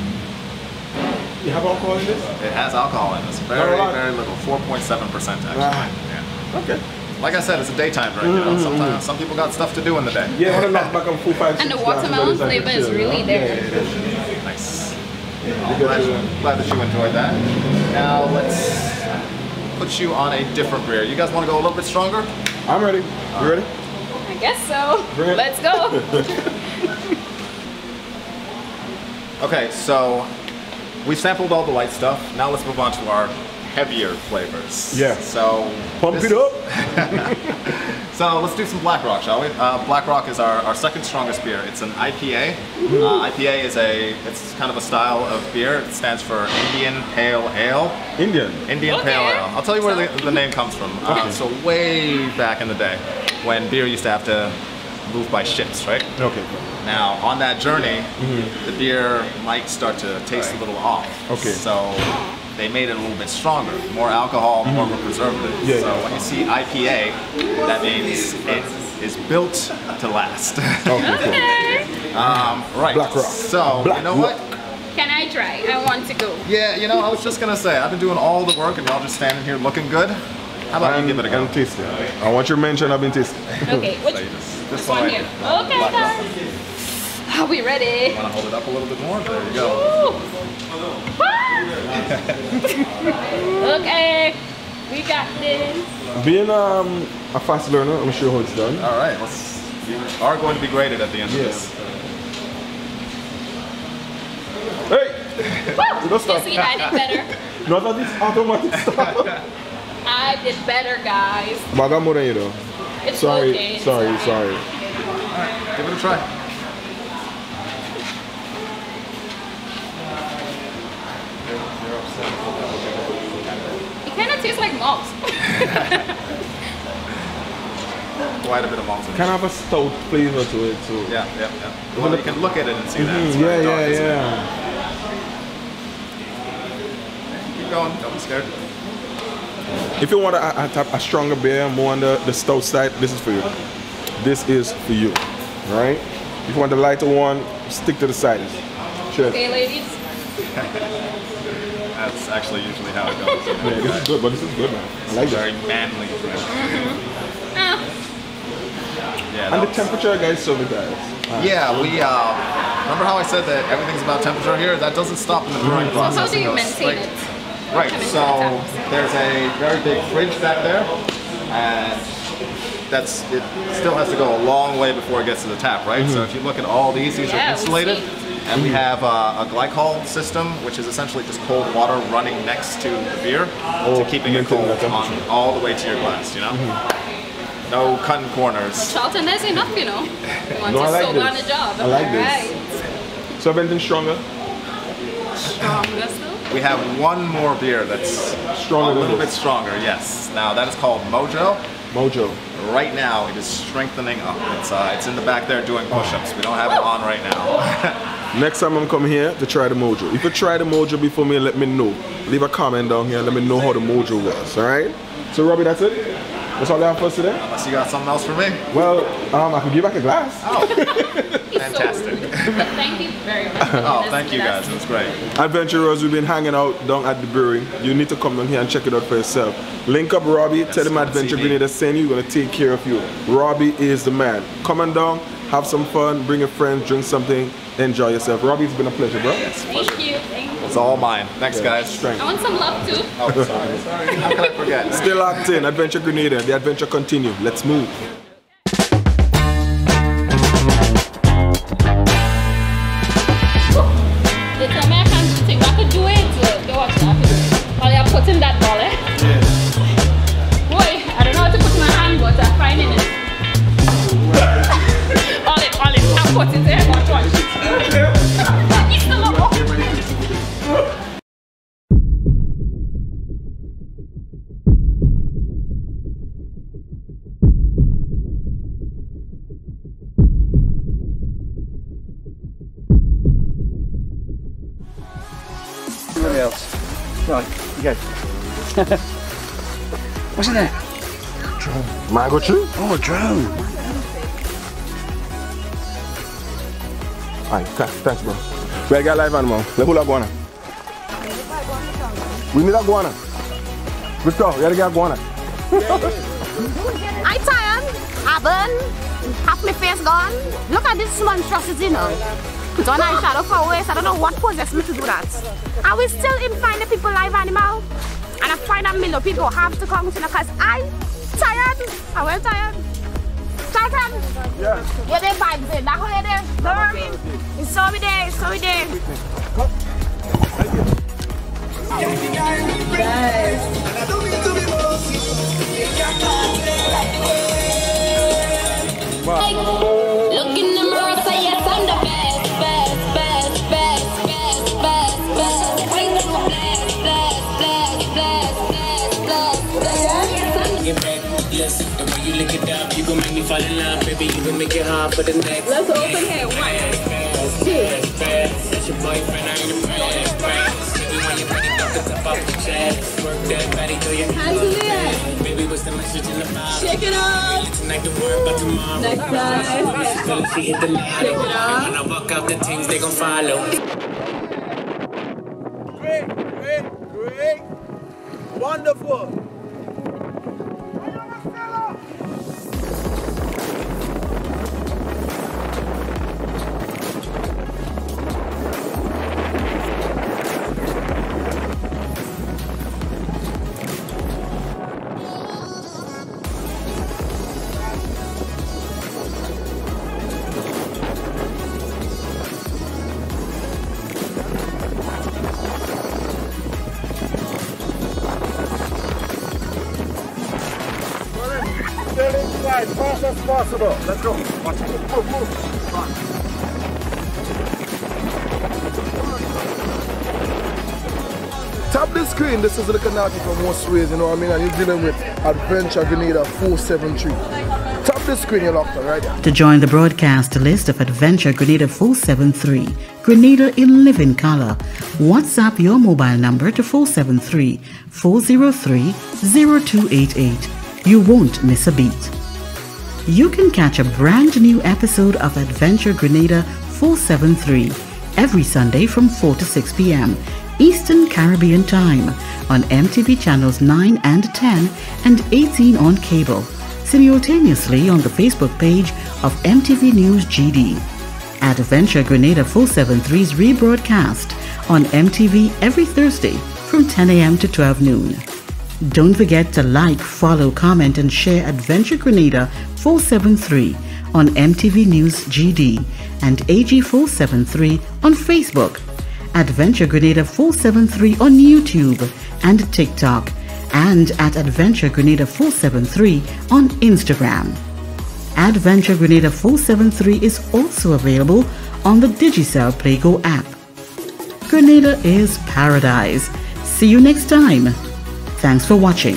You have alcohol in this? It has alcohol in this. Very, very little. 4.7% actually. Yeah. Okay. Like I said, it's a daytime drink. You know, sometimes some people got stuff to do in the day. Yeah, I want to knock back on 4, 5, 6. And the watermelon flavor is really there. Yeah, it is. Nice. Glad that you enjoyed that. Now let's put you on a different beer. You guys want to go a little bit stronger? I'm ready. You ready? I guess so. Let's go. Okay, so we've sampled all the light stuff. Now let's move on to our heavier flavors. Yeah. So pump it up. So let's do some Black Rock, shall we? Black Rock is our second strongest beer. It's an IPA. IPA is it's kind of a style of beer. It stands for Indian Pale Ale. Indian Pale Ale. I'll tell you where the name comes from. So way back in the day, when beer used to have to move by ships, right? Okay. Now, on that journey, the beer might start to taste a little off. Okay. So they made it a little bit stronger, more alcohol, more of a preservative. Yeah, so when you see IPA, that means it is built to last. Okay. Right. Black Rock. So, you know what? Can I try? I want to go. Yeah, you know, I was just gonna say, I've been doing all the work and y'all just standing here looking good. How about you give it a go? I'm tasting. I want your mention, I've been tasting. Okay, which this one right here? here. Okay, guys. Are we ready? Want to hold it up a little bit more? There you go. Okay, we got this. Being a fast learner, I'm sure how it's done. All right, you are going to be graded at the end of this. Hey! You see, I did better. Not that it's automatic stuff. I did better, guys. But I got more than you though. It's sorry, okay. sorry. Alright, give it a try. It kind of tastes like malt. Quite a bit of malt in it. Kind of a stout flavor to it too. Yeah. Well, you can look at it and see that. It's very dark, isn't it? Keep going, don't be scared. If you want a stronger beer, more on the stout side, this is for you. This is for you, right? If you want the lighter one, stick to the sides. Cheers. Okay, ladies. That's actually usually how it goes. Yeah, this is good, but this is good, man. I like Very this. manly drink. Yeah, and the temperature, guys, so good, guys. Yeah, we remember how I said that everything's about temperature here? That doesn't stop in the brewing process. How do you It goes maintain straight- it? Right, so there's a very big fridge back there, and it still has to go a long way before it gets to the tap, right? So if you look at all these are insulated, and we have a glycol system, which is essentially just cold water running next to the beer to keeping it cold on all the way to your glass, you know? No cutting corners. Charlton, there's enough, you know. Once No, I you're like so this. on the job. I like this. Right. So anything stronger? Stronger still? We have one more beer that's Stronger a than little this. bit stronger, yes. Now that is called Mojo. Mojo. Right now it is strengthening up. It's in the back there doing push-ups. We don't have it on right now. Next time I'm coming here to try the Mojo. If you try the Mojo before me, let me know. Leave a comment down here and let me know how the Mojo was, alright? So Robbie, that's it? That's all I have for us today? Unless you got something else for me. Well, I can give back a glass. Oh, fantastic. Thank you very much. Oh, thank you guys. It was great. Adventurers, we've been hanging out down at the brewery. You need to come down here and check it out for yourself. Link up Robbie, tell him Adventure Grenada send you, going to take care of you. Robbie is the man. Come on down, have some fun, bring your friends, drink something, enjoy yourself. Robbie, it's been a pleasure, bro. Yes, Thank you. it's all mine. Thanks, guys. Strength. I want some love too. Oh, sorry. How could I forget? Stay locked in, Adventure Grenada. The adventure continue. Let's move. It's American thing. I could do it. Go watch that. While you're putting that ball, eh? Boy, I don't know how to put my hand, but I'm finding it. All it. I'll put it there. Watch. It's still up. Everybody else. Right, you go. What's in there? Drone. Mango tree? Oh, a drone. Alright, thanks, bro. We got live animal. Let's pull iguana. We need iguana. Let's go. We gotta get iguana. I tired, I burn, half my face gone. Look at this monstrosity now. Put on eyeshadow for waist. I don't know what possessed me to do that. I will still in find the people live animal. And I find a million people have to come to the because I tired. I well tired. Charlton. Yeah. Get the vibes in. That whole there. Don't worry. It's so we there. It's so we there. Guys. list. The way you lick it up, you gon' make me fall in love, baby. You gon' make it hard for the next. Let's open here. 1, 2. That's your boyfriend, I ain't a friend. Baby, when you bring it up, it's up off the chest. Work that body till your hands on the bed. Baby, what's the message in the vibe? Shake it up. Tonight the word about tomorrow. Next time. She hit the line. Shake it up. When I walk out, the things they gon' follow. Great. Wonderful. As fast as possible. Let's go. Watch it. Move. Tap the screen. This is the Kanaki for most ways, you know what I mean? And you're dealing with Adventure Grenada 473. Tap the screen, you're locked on right there. To join the broadcast list of Adventure Grenada 473, Grenada in living color, WhatsApp your mobile number to 473-403-0288. You won't miss a beat. You can catch a brand new episode of Adventure Grenada 473 every Sunday from 4 to 6 p.m. Eastern Caribbean Time on MTV channels 9 and 10 and 18 on cable, simultaneously on the Facebook page of MTV News GD. Adventure Grenada 473's rebroadcast on MTV every Thursday from 10 a.m. to 12 noon. Don't forget to like, follow, comment and share Adventure Grenada 473 on MTV News GD and AG473 on Facebook, Adventure Grenada 473 on YouTube and TikTok, and at Adventure Grenada 473 on Instagram. Adventure Grenada 473 is also available on the Digicel Playgo app. Grenada is paradise. See you next time. Thanks for watching.